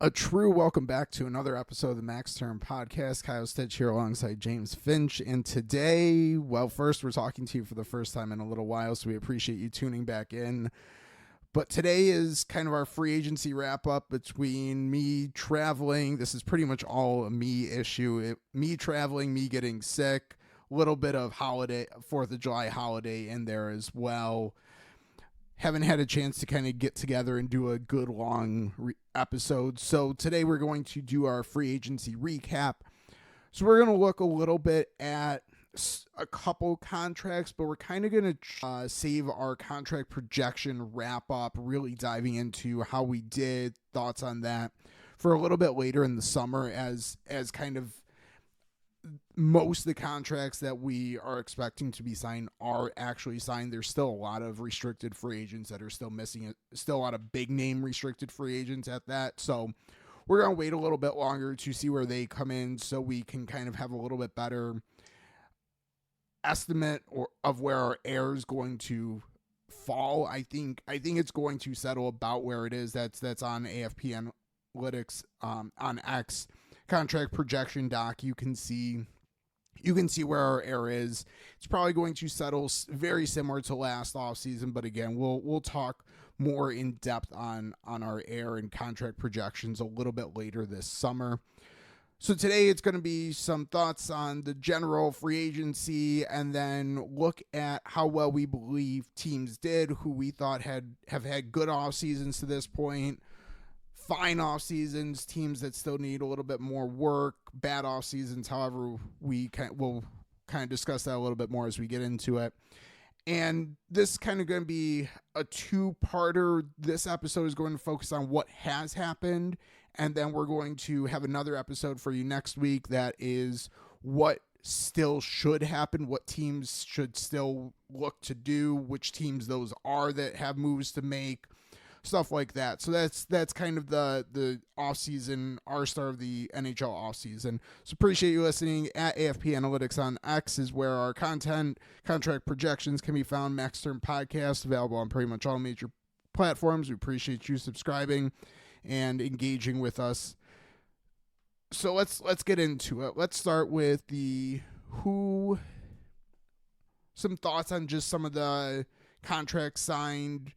A true welcome back to another episode of the Max Term Podcast. Kyle Stitch here alongside James Finch. And today, first, we're talking to you for the first time in a little while, so we appreciate you tuning back in. But today is kind of our free agency wrap-up between me traveling. This is pretty much all a me issue. Me traveling, me getting sick, a little bit of 4th of July holiday in there as well. Haven't had a chance to kind of get together and do a good long episode. So today we're going to do our free agency recap. So we're going to look a little bit at a couple contracts, but we're kind of going to save our contract projection wrap up, really diving into how we did, thoughts on that for a little bit later in the summer as kind of most of the contracts that we are expecting to be signed are actually signed. There's still a lot of restricted free agents that are still missing it. Still a lot of big name restricted free agents at that. So we're going to wait a little bit longer to see where they come in so we can kind of have a little bit better estimate of where our air is going to fall. I think it's going to settle about where it is. That's on AFP Analytics on X contract projection doc. You can see where our air is. It's probably going to settle very similar to last offseason, but again, we'll talk more in depth on our air and contract projections a little bit later this summer. So today it's going to be some thoughts on the general free agency and then look at how well we believe teams did, who we thought have had good off seasons to this point, fine off seasons, teams that still need a little bit more work, bad off seasons. However, we'll kind of discuss that a little bit more as we get into it. And this is kind of going to be a two-parter. This episode is going to focus on what has happened, and then we're going to have another episode for you next week that is what still should happen, what teams should still look to do, which teams those are that have moves to make, stuff like that. So that's kind of the offseason, our start of the NHL offseason. So appreciate you listening. At AFP Analytics on X is where our contract projections can be found. Max Term Podcast, available on pretty much all major platforms. We appreciate you subscribing and engaging with us. So let's get into it. Let's start with some thoughts on just some of the contracts signed,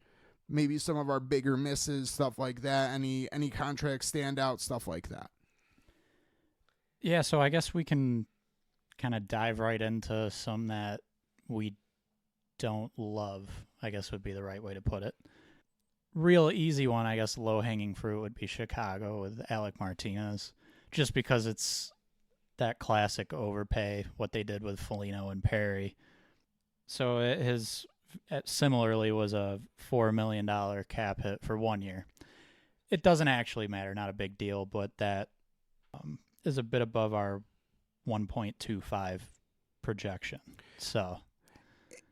maybe some of our bigger misses, stuff like that. Any contract standout, stuff like that. Yeah, so I guess we can kind of dive right into some that we don't love, I guess would be the right way to put it. Real easy one, I guess, low-hanging fruit would be Chicago with Alec Martinez, just because it's that classic overpay, what they did with Foligno and Perry. So his similarly was a $4 million cap hit for 1 year. It doesn't actually matter, not a big deal, but that is a bit above our 1.25 projection. So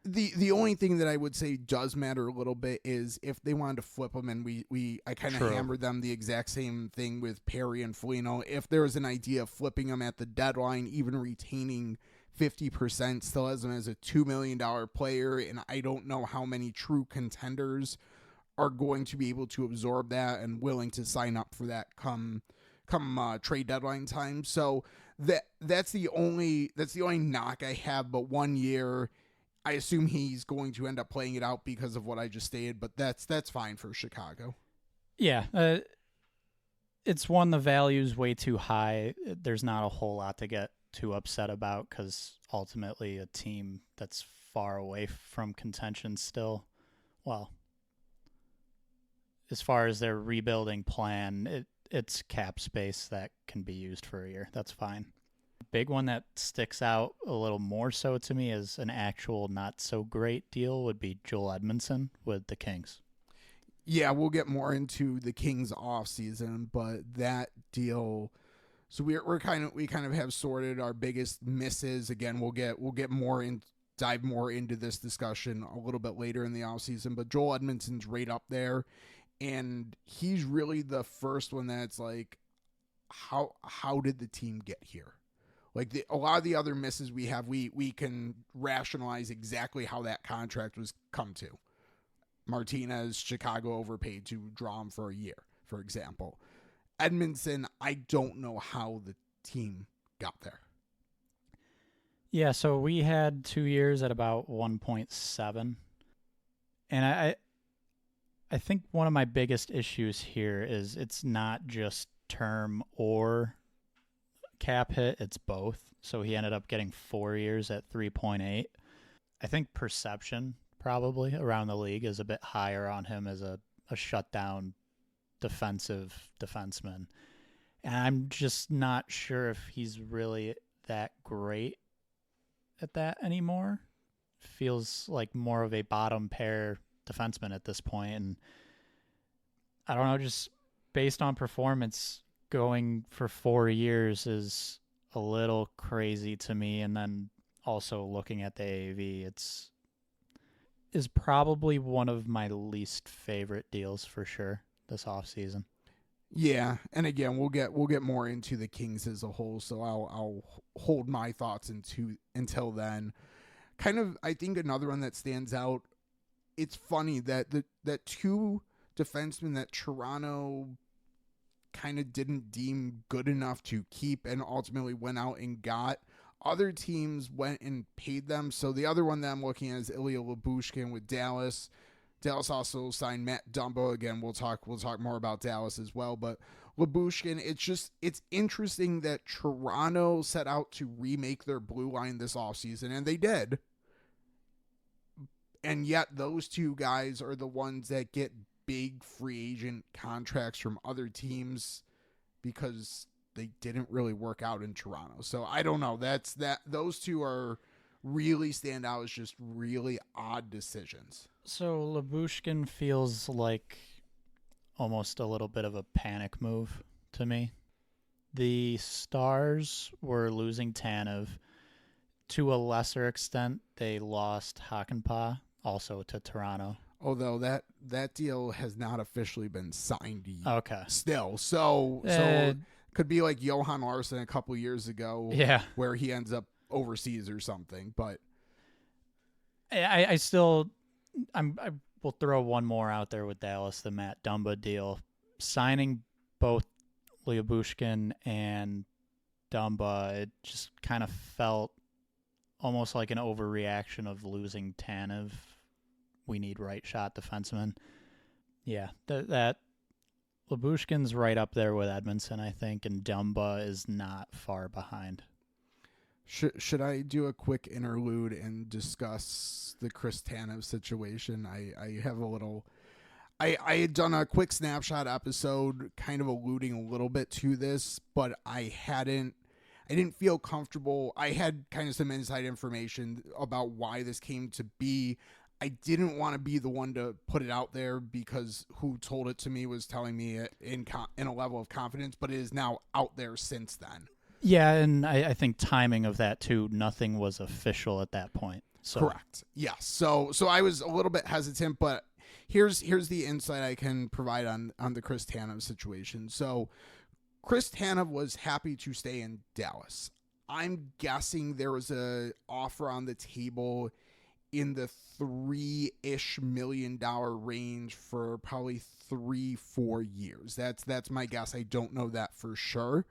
the only thing that I would say does matter a little bit is if they wanted to flip them, and I kind of hammered them the exact same thing with Perry and Foligno. If there was an idea of flipping them at the deadline, even retaining 50% still has him as a $2 million player, and I don't know how many true contenders are going to be able to absorb that and willing to sign up for that come trade deadline time. So that's the only knock I have. But 1 year, I assume he's going to end up playing it out because of what I just stated. But that's fine for Chicago. Yeah, it's one, the value's way too high. There's not a whole lot to get too upset about because ultimately a team that's far away from contention still, well, as far as their rebuilding plan, it's cap space that can be used for a year. That's fine. Big one that sticks out a little more so to me as an actual not so great deal would be Joel Edmondson with the Kings. Yeah, we'll get more into the Kings off season, but that deal. So we kind of have sorted our biggest misses. Again, we'll get more in, dive more into this discussion a little bit later in the offseason. But Joel Edmondson's right up there, and he's really the first one that's like, how did the team get here? Like a lot of the other misses we have, we can rationalize exactly how that contract was come to. Martinez, Chicago overpaid to draw him for a year, for example. Edmondson, I don't know how the team got there. Yeah, so we had 2 years at about 1.7. And I think one of my biggest issues here is it's not just term or cap hit, it's both. So he ended up getting 4 years at 3.8. I think perception probably around the league is a bit higher on him as a shutdown defensive defenseman. And I'm just not sure if he's really that great at that anymore. Feels like more of a bottom pair defenseman at this point. And I don't know, just based on performance, going for 4 years is a little crazy to me. And then also looking at the AAV, is probably one of my least favorite deals for sure this offseason. Yeah, and again, we'll get more into the Kings as a whole, so I'll hold my thoughts until then. Kind of, I think another one that stands out. It's funny that that two defensemen that Toronto kind of didn't deem good enough to keep and ultimately went out and got. Other teams went and paid them. So the other one that I'm looking at is Ilya Lyubushkin with Dallas. Dallas also signed Matt Dumba. Again, we'll talk more about Dallas as well. But Lyubushkin, it's interesting that Toronto set out to remake their blue line this offseason, and they did. And yet those two guys are the ones that get big free agent contracts from other teams because they didn't really work out in Toronto. So I don't know. Those two are really stand out as just really odd decisions. So Lyubushkin feels like almost a little bit of a panic move to me. The Stars were losing Tanev. To a lesser extent, they lost Hakanpää also to Toronto. Although that deal has not officially been signed yet. Okay. Still. So could be like Johan Larsson a couple years ago, yeah, where he ends up overseas or something. But I will throw one more out there with Dallas, the Matt Dumba deal. Signing both Lyubushkin and Dumba, it just kind of felt almost like an overreaction of losing Tanev. We need right shot defensemen. Yeah, that Lyubushkin's right up there with Edmondson, I think, and Dumba is not far behind. Should I do a quick interlude and discuss the Chris Tanev situation? I have a little... I had done a quick snapshot episode kind of alluding a little bit to this, but I didn't feel comfortable. I had kind of some inside information about why this came to be. I didn't want to be the one to put it out there because who told it to me was telling me it in a level of confidence, but it is now out there since then. Yeah, and I think timing of that too, nothing was official at that point. So. Correct. Yes. So I was a little bit hesitant, but here's the insight I can provide on the Chris Tanev situation. So Chris Tanev was happy to stay in Dallas. I'm guessing there was a offer on the table in the $3-ish million range for probably 3-4 years. That's my guess. I don't know that for sure.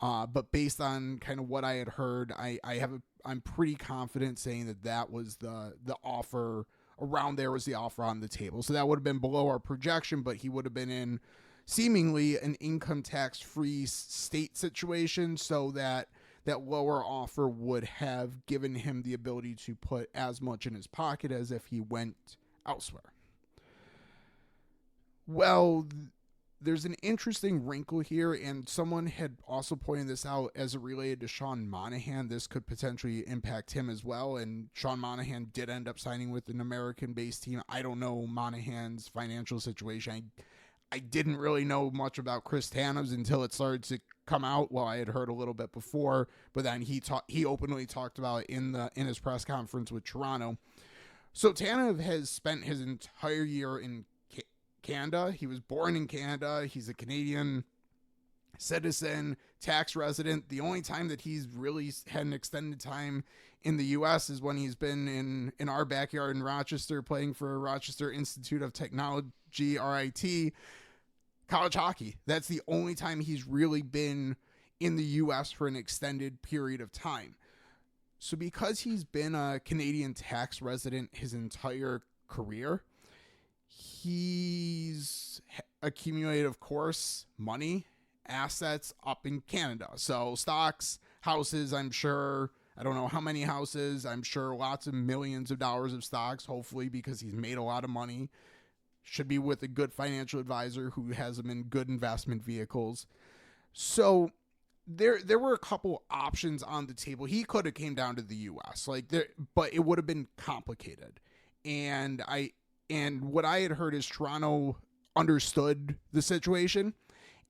But based on kind of what I had heard, I'm pretty confident saying that was the offer around there was the offer on the table. So that would have been below our projection, but he would have been in seemingly an income tax free state situation, so that lower offer would have given him the ability to put as much in his pocket as if he went elsewhere. Well, there's an interesting wrinkle here, and someone had also pointed this out as it related to Sean Monahan. This could potentially impact him as well, and Sean Monahan did end up signing with an American-based team. I don't know Monahan's financial situation. I didn't really know much about Chris Tanev's until it started to come out. Well, I had heard a little bit before, but then he openly talked about it in his press conference with Toronto. So Tanev has spent his entire year in Canada. He was born in Canada. He's a Canadian citizen, tax resident. The only time that he's really had an extended time in the U.S. is when he's been in our backyard in Rochester playing for Rochester Institute of Technology, RIT. college hockey. That's the only time he's really been in the U.S. for an extended period of time. So because he's been a Canadian tax resident his entire career, he's accumulated, of course, money, assets up in Canada. So stocks, houses, I'm sure. I don't know how many houses. I'm sure lots of millions of dollars of stocks, hopefully, because he's made a lot of money. Should be with a good financial advisor who has him in good investment vehicles. So there were a couple options on the table. He could have came down to the U.S. But it would have been complicated. And what I had heard is Toronto understood the situation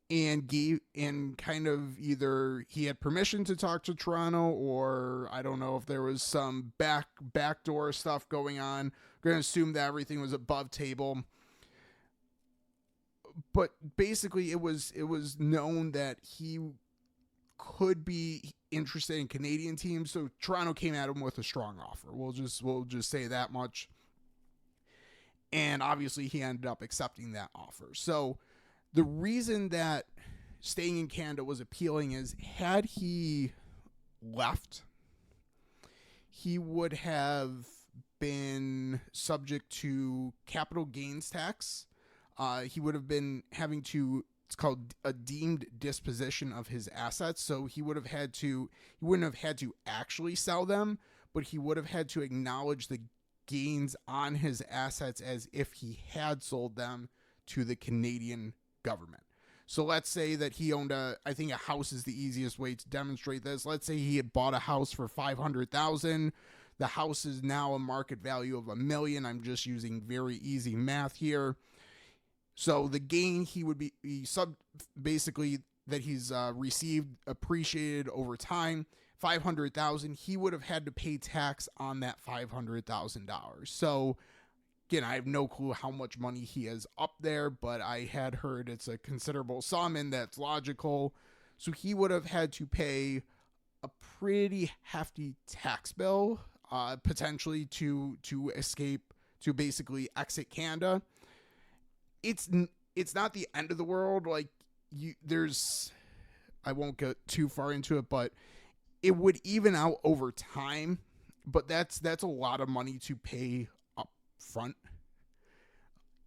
and kind of either he had permission to talk to Toronto, or I don't know if there was some backdoor stuff going on. We're going to assume that everything was above table. But basically it was known that he could be interested in Canadian teams, so Toronto came at him with a strong offer. We'll just say that much. And obviously he ended up accepting that offer. So the reason that staying in Canada was appealing is, had he left, he would have been subject to capital gains tax. He would have been having to, it's called a deemed disposition of his assets. So he wouldn't have had to actually sell them, but he would have had to acknowledge the gains on his assets as if he had sold them to the Canadian government. So let's say that he owned I think a house is the easiest way to demonstrate this. Let's say he had bought a house for $500,000. The house is now a market value of $1 million. I'm just using very easy math here. So the gain he would be basically that he's received appreciated over time, $500,000. He would have had to pay tax on that $500,000. So again, I have no clue how much money he has up there, but I had heard it's a considerable sum, and that's logical. So he would have had to pay a pretty hefty tax bill, potentially to escape, to basically exit Canada. It's not the end of the world. Like, I won't get too far into it, but it would even out over time. But that's a lot of money to pay up front.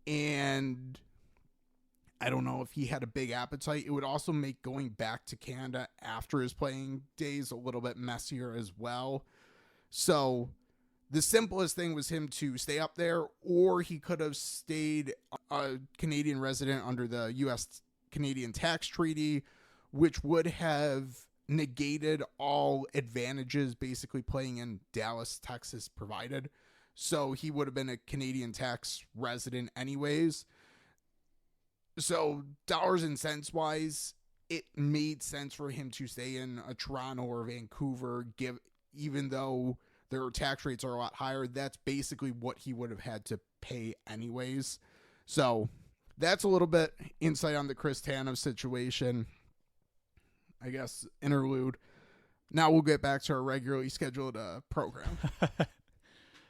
And I don't know if he had a big appetite. It would also make going back to Canada after his playing days a little bit messier as well. So the simplest thing was him to stay up there, or he could have stayed a Canadian resident under the U.S.-Canadian tax treaty, which would have negated all advantages basically playing in Dallas, Texas provided. So he would have been a Canadian tax resident anyways. So dollars and cents wise, it made sense for him to stay in a Toronto or Vancouver, even though their tax rates are a lot higher. That's basically what he would have had to pay anyways. So that's a little bit insight on the Chris Tanev situation. I guess interlude. Now we'll get back to our regularly scheduled program.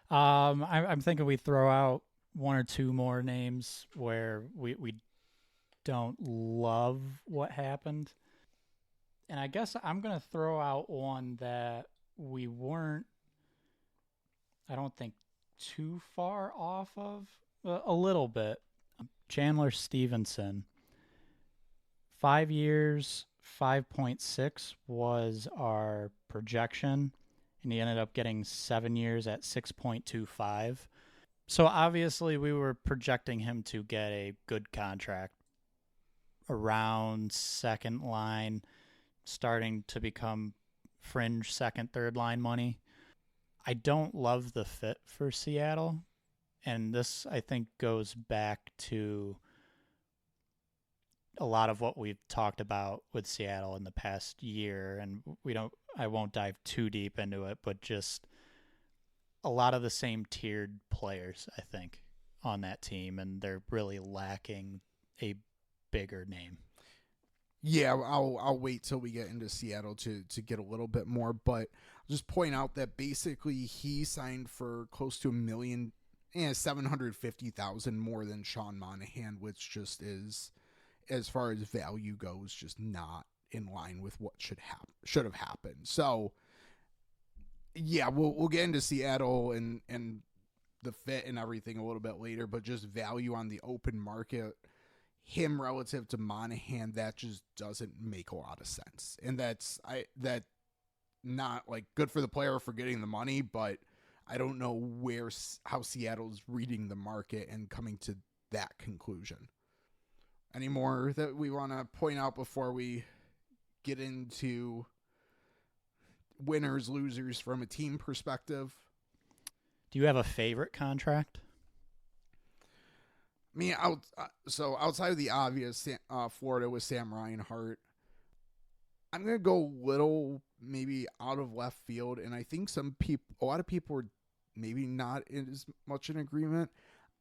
I'm thinking we throw out one or two more names where we don't love what happened. And I guess I'm going to throw out one that we weren't, I don't think, too far off of. A little bit. Chandler Stevenson. 5 years, 5.6 was our projection, and he ended up getting 7 years at 6.25. So obviously we were projecting him to get a good contract around second line, starting to become fringe second, third line money. I don't love the fit for Seattle, and this, I think, goes back to a lot of what we've talked about with Seattle in the past year, and I won't dive too deep into it, but just a lot of the same tiered players, I think, on that team, and they're really lacking a bigger name. Yeah, I'll wait till we get into Seattle to get a little bit more, but I'll just point out that basically he signed for close to $1 million and $750,000 more than Sean Monahan, which just is as far as value goes, just not in line with what should have happened. So yeah, we'll get into Seattle and the fit and everything a little bit later, but just value on the open market, him relative to Monahan, that just doesn't make a lot of sense. And that not like good for the player for getting the money, but I don't know how Seattle's reading the market and coming to that conclusion. Any more that we want to point out before we get into winners, losers from a team perspective? Do you have a favorite contract? I mean, outside of the obvious, Florida with Sam Reinhart, I'm going to go a little maybe out of left field, and I think a lot of people are maybe not as much in agreement.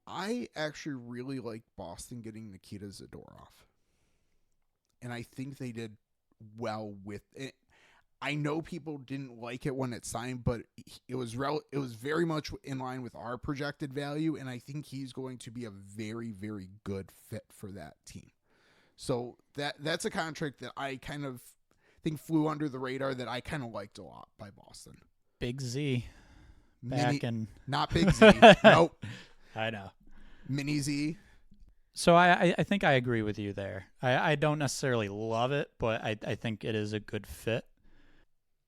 I actually really like Boston getting Nikita Zadorov, and I think they did well with it. I know people didn't like it when it signed, but it was very much in line with our projected value, and I think he's going to be a very, very good fit for that team. So that's a contract that I kind of think flew under the radar that I kind of liked a lot by Boston. Big Z. Not Big Z. Nope. I know. Mini Z. So I think I agree with you there. I don't necessarily love it, but I think it is a good fit.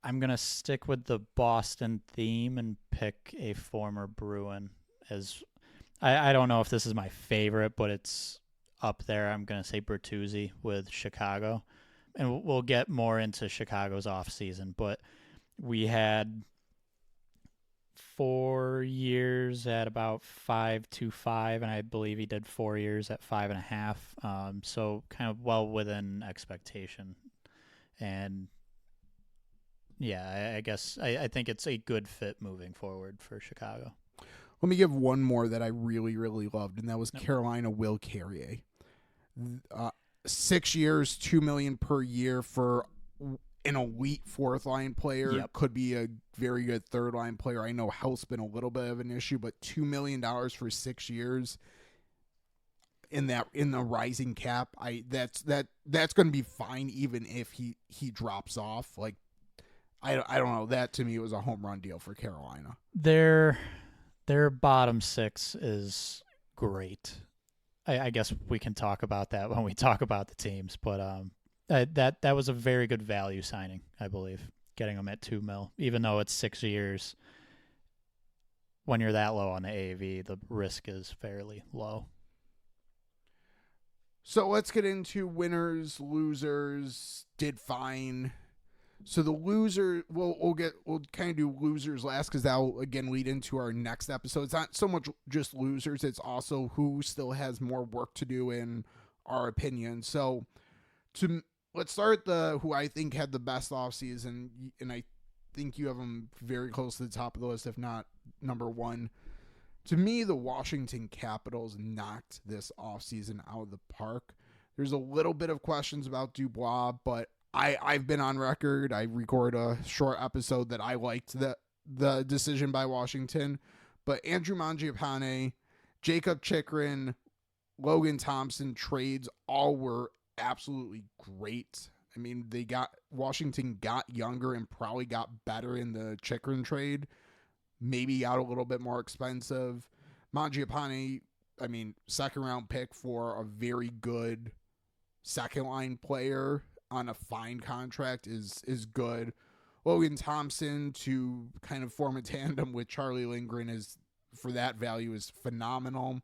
I'm going to stick with the Boston theme and pick a former Bruin as I don't know if this is my favorite, but it's up there. I'm going to say Bertuzzi with Chicago. And we'll get more into Chicago's offseason, but we had 4 years at about 5.25, and I believe he did 4 years at 5.5. So kind of well within expectation. And yeah, I guess I think it's a good fit moving forward for Chicago. Let me give one more that I really, really loved, and that was Carolina Will Carrier. 6 years, $2 million per year for an elite fourth line player. Yep. Could be a very good third line player. I know health's been a little bit of an issue, but $2 million for 6 years in the rising cap, that's going to be fine even if he drops off. Like I don't know. That to me was a home run deal for Carolina. Their bottom six is great. I guess we can talk about that when we talk about the teams, but that was a very good value signing, I believe, getting them at $2 million, even though it's 6 years. When you're that low on the AAV, the risk is fairly low. So let's get into winners, losers, did fine. So the loser, we'll kind of do losers last because that will again lead into our next episode. It's not so much just losers; it's also who still has more work to do in our opinion. So let's start who I think had the best offseason, and I think you have them very close to the top of the list, if not number one. To me, the Washington Capitals knocked this offseason out of the park. There's a little bit of questions about Dubois, but I've been on record. I record a short episode that I liked the decision by Washington. But Andrew Mangiapane, Jacob Chikrin, Logan Thompson trades all were absolutely great. I mean, Washington got younger and probably got better in the Chikrin trade. Maybe got a little bit more expensive. Mangiapane, I mean, second round pick for a very good second line player on a fine contract is good. Logan Thompson to kind of form a tandem with Charlie Lindgren for that value is phenomenal.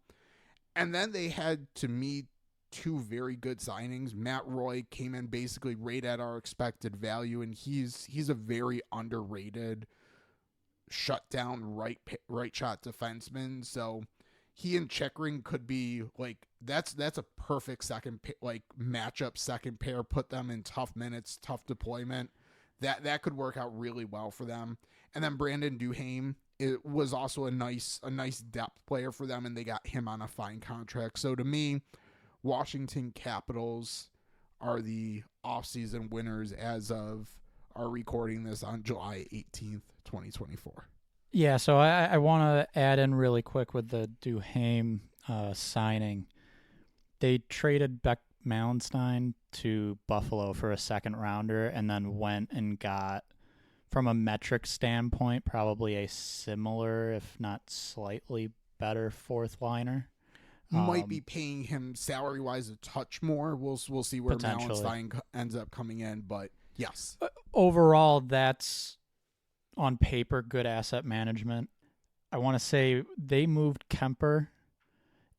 And then they had, to me, two very good signings. Matt Roy came in basically right at our expected value, and he's a very underrated shutdown right shot defenseman. So he and Chikrin could be like that's a perfect second matchup, second pair. Put them in tough minutes, tough deployment. That could work out really well for them. And then Brandon Duhaime, it was also a nice depth player for them, and they got him on a fine contract. So to me, Washington Capitals are the offseason winners as of our recording this on July 18th, 2024. Yeah, so I want to add in really quick with the Duhaime signing. They traded Malenstein to Buffalo for a second rounder and then went and got, from a metric standpoint, probably a similar, if not slightly better, fourth liner. Might be paying him salary-wise a touch more. We'll see where Malenstein ends up coming in, but yes. Overall, that's, on paper, good asset management. I want to say they moved Kemper,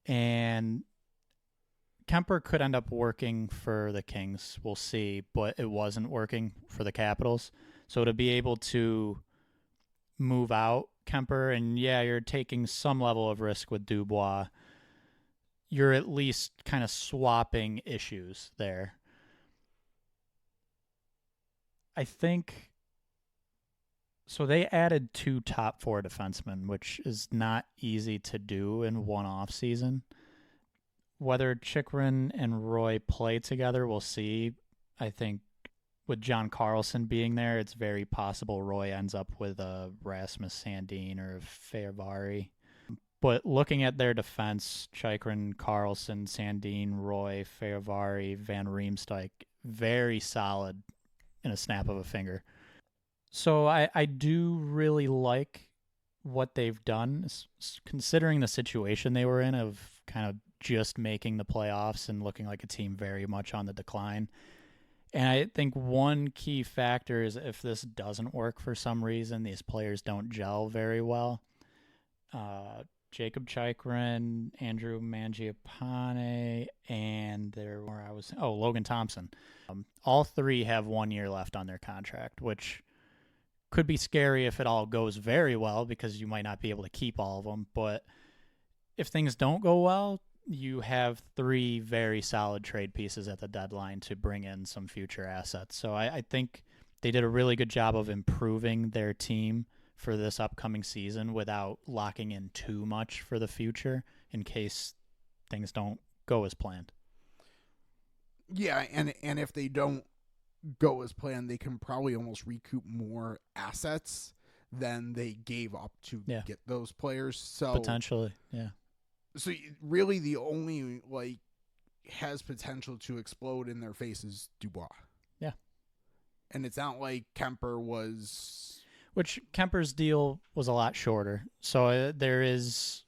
and Kemper could end up working for the Kings. We'll see, but it wasn't working for the Capitals. So to be able to move out Kemper, and yeah, you're taking some level of risk with Dubois, you're at least kind of swapping issues there. I think, so they added 2 top 4 defensemen, which is not easy to do in one off season. Whether Chychrun and Roy play together, we'll see. I think with John Carlson being there, it's very possible Roy ends up with a Rasmus Sandin or Fehervari. But looking at their defense, Chychrun, Carlson, Sandin, Roy, Fehervari, Van Riemsdyk, very solid in a snap of a finger. So I do really like what they've done, considering the situation they were in of kind of just making the playoffs and looking like a team very much on the decline. And I think one key factor is if this doesn't work for some reason, these players don't gel very well. Jacob Chychrun, Andrew Mangiapane, and Logan Thompson. All 3 have 1 year left on their contract, which could be scary if it all goes very well because you might not be able to keep all of them. But if things don't go well, you have 3 very solid trade pieces at the deadline to bring in some future assets. So I think they did a really good job of improving their team for this upcoming season without locking in too much for the future in case things don't go as planned. Yeah, and if they don't go as planned, they can probably almost recoup more assets than they gave up to get those players. So potentially, yeah. So really the only has potential to explode in their face is Dubois. Yeah. And it's not like Kemper was... Which Kemper's deal was a lot shorter. So there is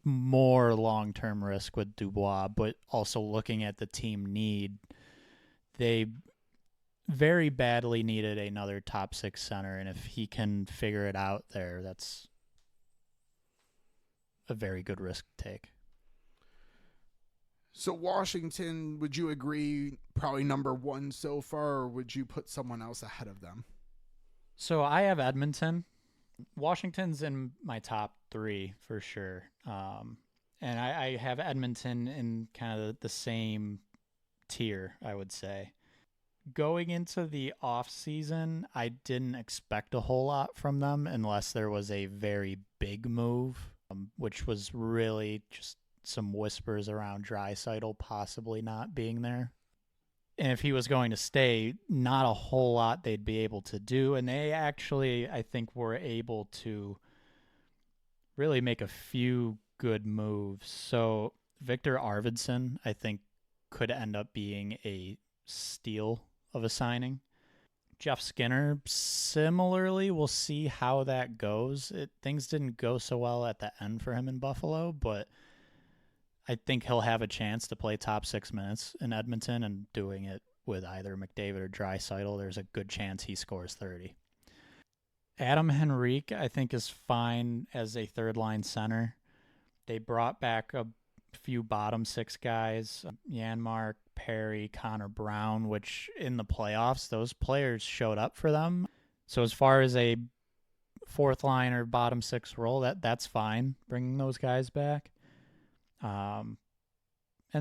more long-term risk with Dubois, but also looking at the team need, they very badly needed another top 6 center, and if he can figure it out there, that's a very good risk to take. So Washington, would you agree, probably number 1 so far, or would you put someone else ahead of them? So I have Edmonton. Washington's in my top 3 for sure. And I have Edmonton in kind of the same tier, I would say. Going into the off season, I didn't expect a whole lot from them unless there was a very big move, which was really just some whispers around Draisaitl possibly not being there. And if he was going to stay, not a whole lot they'd be able to do. And they actually, I think, were able to really make a few good moves. So Victor Arvidsson, I think, could end up being a steal of a signing. Jeff Skinner, similarly, we'll see how that goes. Things didn't go so well at the end for him in Buffalo, but I think he'll have a chance to play top 6 minutes in Edmonton, and doing it with either McDavid or Draisaitl, there's a good chance he scores 30. Adam Henrique, I think, is fine as a third-line center. They brought back a few bottom 6 guys, Janmark, Perry, Connor Brown, which in the playoffs, those players showed up for them. So as far as a fourth-line or bottom 6 role, that's fine, bringing those guys back. And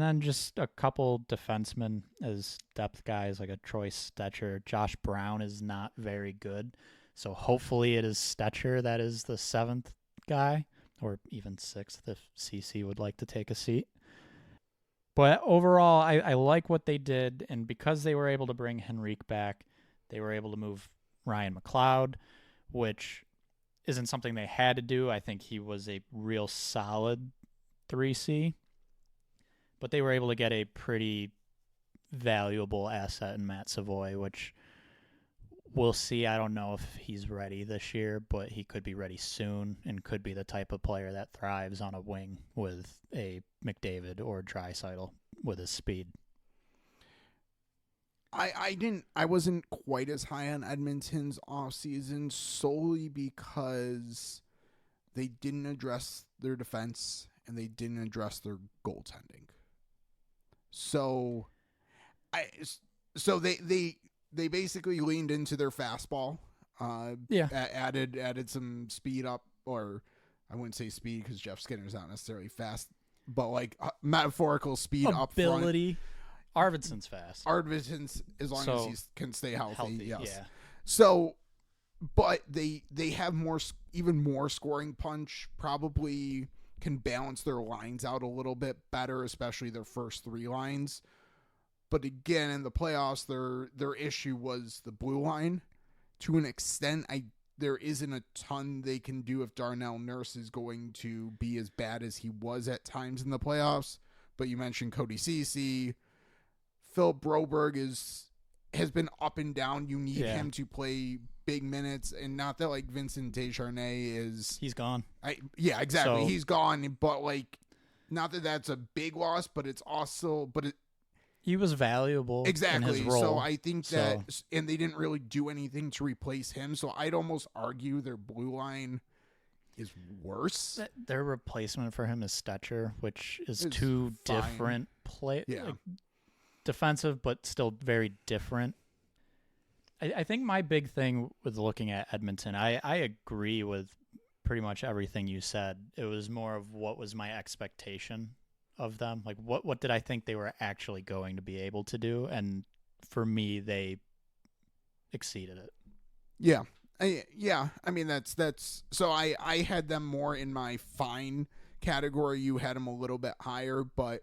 then just a couple defensemen as depth guys, like a Troy Stetcher. Josh Brown is not very good, so hopefully it is Stetcher that is the 7th guy, or even 6th if CC would like to take a seat. But overall, I like what they did, and because they were able to bring Henrique back, they were able to move Ryan McLeod, which isn't something they had to do. I think he was a real solid 3C, but they were able to get a pretty valuable asset in Matt Savoy, which we'll see. I don't know if he's ready this year, but he could be ready soon and could be the type of player that thrives on a wing with a McDavid or Draisaitl with his speed. I wasn't quite as high on Edmonton's offseason solely because they didn't address their defense and they didn't address their goaltending. So they basically leaned into their fastball. Added some speed up, or I wouldn't say speed because Jeff Skinner's not necessarily fast, but like metaphorical speed ability. Up front. Arvidsson's fast. Arvidsson's, as long as he can stay healthy, yes. Yeah. So, but they have even more scoring punch. Probably can balance their lines out a little bit better, especially their first three lines. But again, in the playoffs, their issue was the blue line. To an extent, there isn't a ton they can do if Darnell Nurse is going to be as bad as he was at times in the playoffs. But you mentioned Cody Ceci. Philip Broberg has been up and down. You need him to play big minutes, and not that like Vincent Desharnais is. He's gone. Exactly. So, he's gone, but like, not that that's a big loss, but it's also, he was valuable. Exactly. In his role, so I think that, and they didn't really do anything to replace him. So I'd almost argue their blue line is worse. Their replacement for him is Stetcher, which is it's two fine. Different play. Yeah. Like, defensive, but still very different. I think my big thing with looking at Edmonton, I agree with pretty much everything you said. It was more of what was my expectation of them. Like, what did I think they were actually going to be able to do? And for me, they exceeded it. Yeah. I mean, that's so I had them more in my fine category. You had them a little bit higher, but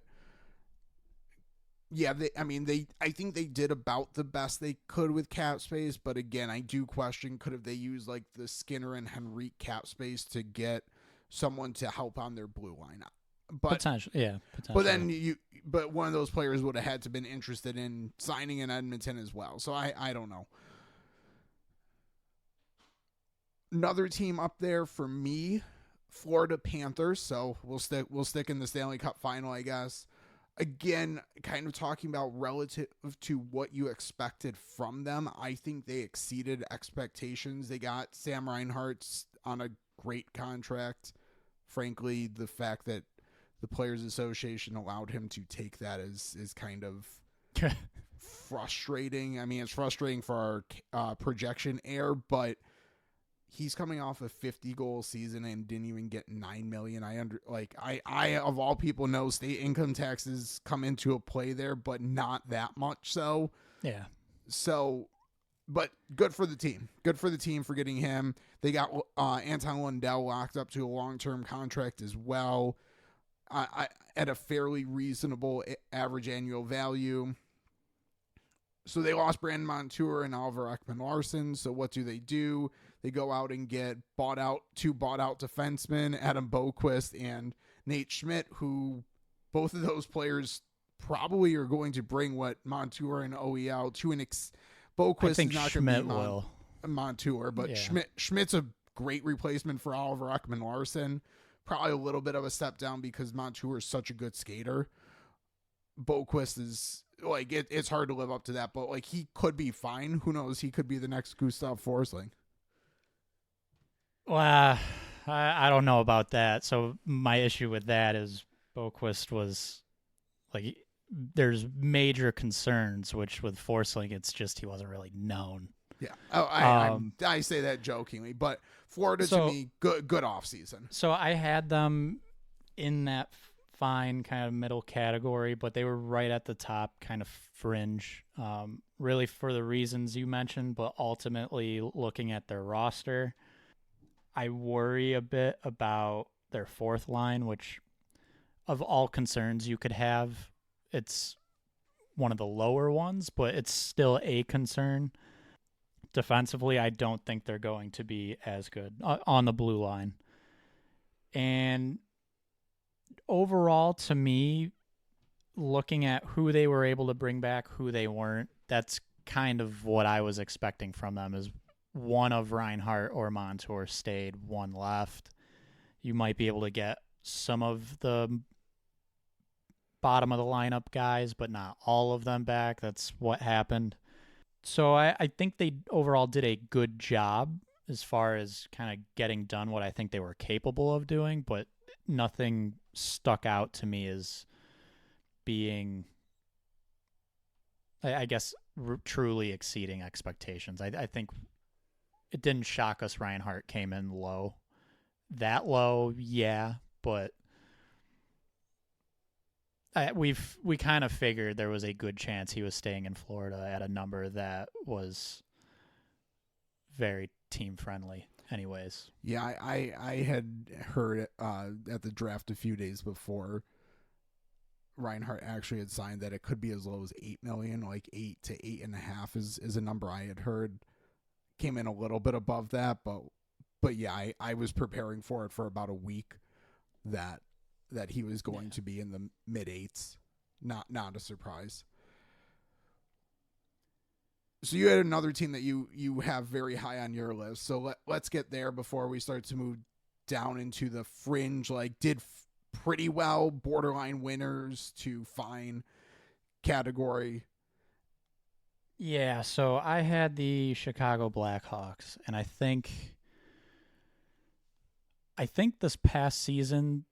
yeah, I think they did about the best they could with cap space, but again, I do question, could have they used like the Skinner and Henrique cap space to get someone to help on their blue line? But potentially. But then but one of those players would have had to been interested in signing in Edmonton as well. So I don't know. Another team up there for me, Florida Panthers. So we'll stick in the Stanley Cup final, I guess. Again, kind of talking about relative to what you expected from them. I think they exceeded expectations. They got Sam Reinhart on a great contract. Frankly, the fact that the Players Association allowed him to take that is kind of frustrating. I mean, it's frustrating for our projection air, but he's coming off a 50-goal season and didn't even get $9 million. I of all people know state income taxes come into a play there, but not that much so. Yeah. So, but good for the team. Good for the team for getting him. They got Anton Lundell locked up to a long-term contract as well, at a fairly reasonable average annual value. So they lost Brandon Montour and Oliver Ekman-Larsson. So what do? They go out and get two bought out defensemen, Adam Boquist and Nate Schmidt, who both of those players probably are going to bring what Montour and OEL to an Boquist is not going to be Montour, but yeah. Schmidt's a great replacement for Oliver Ekman-Larsson. Probably a little bit of a step down because Montour is such a good skater. Boquist is like it's hard to live up to that, but like he could be fine. Who knows? He could be the next Gustav Forsling. Well, I don't know about that. So my issue with that is Boquist was like, there's major concerns, which with Forsling, it's just he wasn't really known. Yeah. Oh, I say that jokingly, but Florida to me, good offseason. So I had them in that fine kind of middle category, but they were right at the top, kind of fringe, really for the reasons you mentioned, but ultimately looking at their roster, I worry a bit about their fourth line, which of all concerns you could have, it's one of the lower ones, but it's still a concern. Defensively, I don't think they're going to be as good on the blue line. And overall, to me, looking at who they were able to bring back, who they weren't, that's kind of what I was expecting from them, is one of Reinhart or Montour stayed, one left. You might be able to get some of the bottom of the lineup guys, but not all of them back. That's what happened. So I think they overall did a good job as far as kind of getting done what I think they were capable of doing, but nothing stuck out to me as being, I guess, truly exceeding expectations. I think it didn't shock us Reinhart came in low. That low, yeah, but we kind of figured there was a good chance he was staying in Florida at a number that was very team friendly anyways. Yeah, I had heard at the draft a few days before Reinhart actually had signed that it could be as low as 8 million, like 8 to 8.5 is a number I had heard. Came in a little bit above that, but yeah, I was preparing for it for about a week that he was going to be in the mid 8s. Not a surprise. So you had another team that you have very high on your list. So let's get there before we start to move down into the fringe, like did pretty well, borderline winners to fine category. Yeah, so I had the Chicago Blackhawks, and I think this past season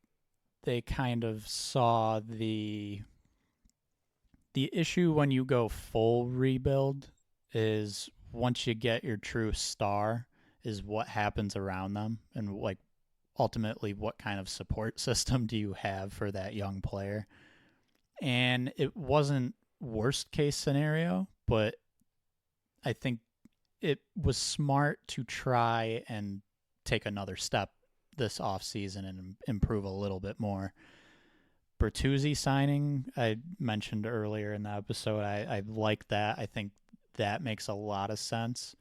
they kind of saw the issue when you go full rebuild is once you get your true star is what happens around them, and like ultimately what kind of support system do you have for that young player. And it wasn't worst case scenario, but I think it was smart to try and take another step this offseason and improve a little bit more. Bertuzzi signing, I mentioned earlier in the episode, I like that. I think that makes a lot of sense.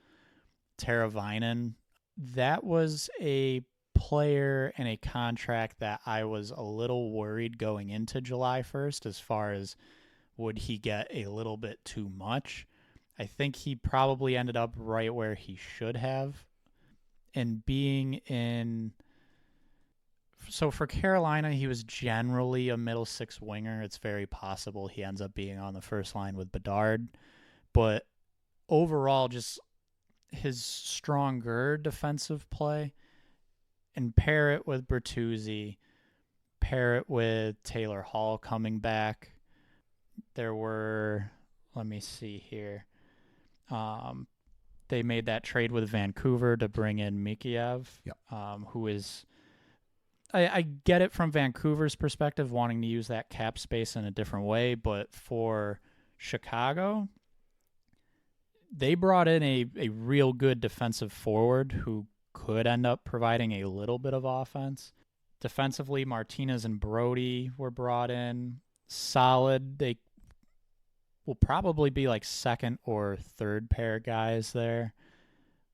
Teravainen, that was a player and a contract that I was a little worried going into July 1st as far as would he get a little bit too much. I think he probably ended up right where he should have. And being in... So for Carolina, he was generally a middle six winger. It's very possible he ends up being on the first line with Bedard. But overall, just his stronger defensive play, and pair it with Bertuzzi, pair it with Taylor Hall coming back. There were, let me see here. They made that trade with Vancouver to bring in Mikheyev, who is... I get it from Vancouver's perspective, wanting to use that cap space in a different way, but for Chicago, they brought in a real good defensive forward who could end up providing a little bit of offense. Defensively, Martinez and Brody were brought in. Solid. They will probably be like second or third pair guys there.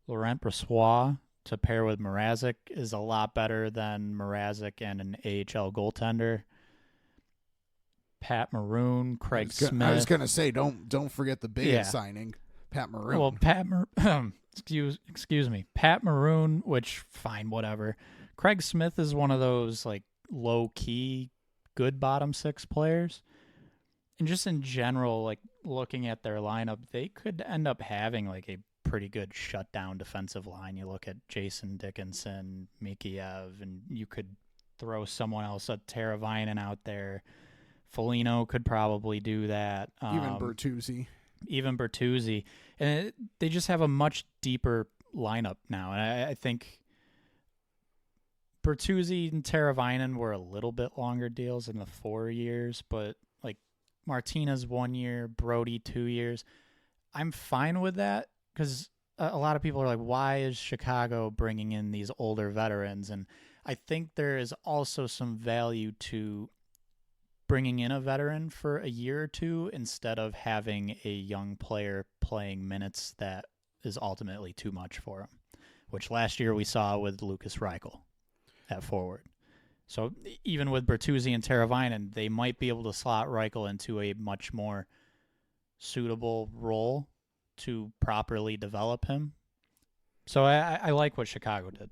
Laurent Brossoit to pair with Mrazek is a lot better than Mrazek and an AHL goaltender. Pat Maroon, Craig Smith. I was gonna say, don't forget the biggest signing, Pat Maroon. Well, excuse me, Pat Maroon, which fine, whatever. Craig Smith is one of those like low key good bottom six players, and just in general, like looking at their lineup, they could end up having like a pretty good shutdown defensive line. You look at Jason Dickinson, Mikheyev, and you could throw someone else, a Teravainen out there. Foligno could probably do that. Even Bertuzzi. And they just have a much deeper lineup now. And I think Bertuzzi and Teravainen were a little bit longer deals in the 4 years, but like Martinez 1 year, Brody 2 years. I'm fine with that because a lot of people are like, why is Chicago bringing in these older veterans? And I think there is also some value to bringing in a veteran for a year or two instead of having a young player playing minutes that is ultimately too much for him, which last year we saw with Lucas Reichel at forward. So even with Bertuzzi and Teravainen, they might be able to slot Reichel into a much more suitable role to properly develop him. So I like what Chicago did.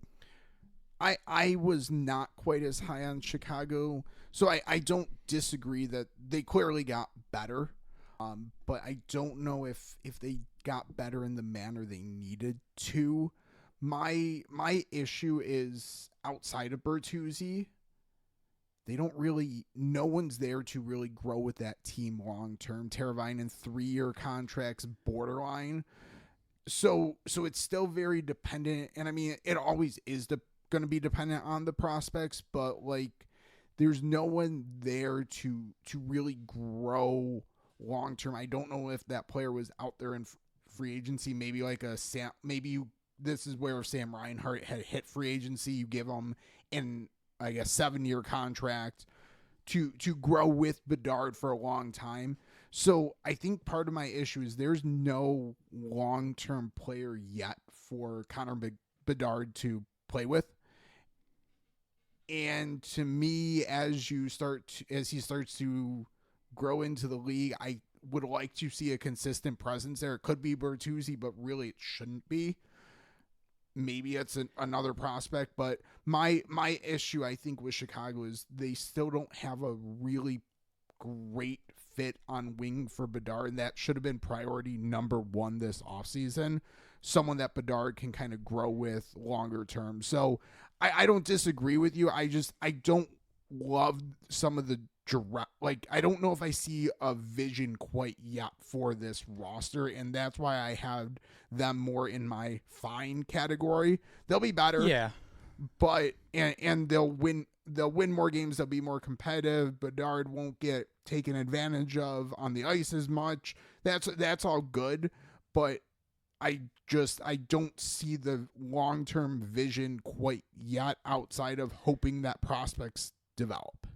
I was not quite as high on Chicago, so I don't disagree that they clearly got better, but I don't know if they got better in the manner they needed to. My issue is outside of Bertuzzi, they don't really. No one's there to really grow with that team long term. Teravainen 3-year contracts borderline. So it's still very dependent, and I mean it always is going to be dependent on the prospects, but like there's no one there to really grow long term. I don't know if that player was out there in free agency, maybe like a Sam. Maybe this is where Sam Reinhart had hit free agency. You give him in like a 7-year contract to grow with Bedard for a long time. So I think part of my issue is there's no long-term player yet for Connor Bedard to play with. And to me, as he starts to grow into the league, I would like to see a consistent presence there. It could be Bertuzzi, but really it shouldn't be. Maybe it's another prospect, but my issue I think with Chicago is they still don't have a really great fit on wing for Bedard, and that should have been priority number one this offseason. Someone that Bedard can kind of grow with longer term. So I don't disagree with you. I don't love some of the direct, like I don't know if I see a vision quite yet for this roster, and that's why I have them more in my fine category. They'll be better. Yeah. But and they'll win more games, they'll be more competitive. Bedard won't get taken advantage of on the ice as much. That's all good, but I don't see the long-term vision quite yet outside of hoping that prospects develop.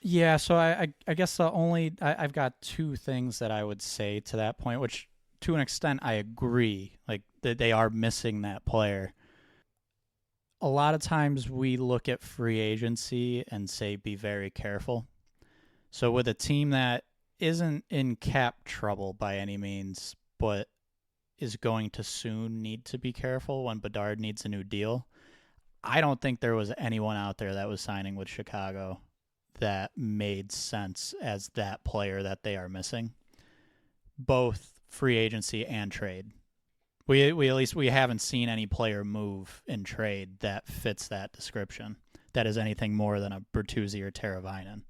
Yeah, so I guess the only I've got two things that I would say to that point, which to an extent I agree, like that they are missing that player. A lot of times we look at free agency and say be very careful. So with a team that isn't in cap trouble by any means, but is going to soon need to be careful when Bedard needs a new deal, I don't think there was anyone out there that was signing with Chicago that made sense as that player that they are missing, both free agency and trade. We at least we haven't seen any player move in trade that fits that description, that is anything more than a Bertuzzi or Teravainen.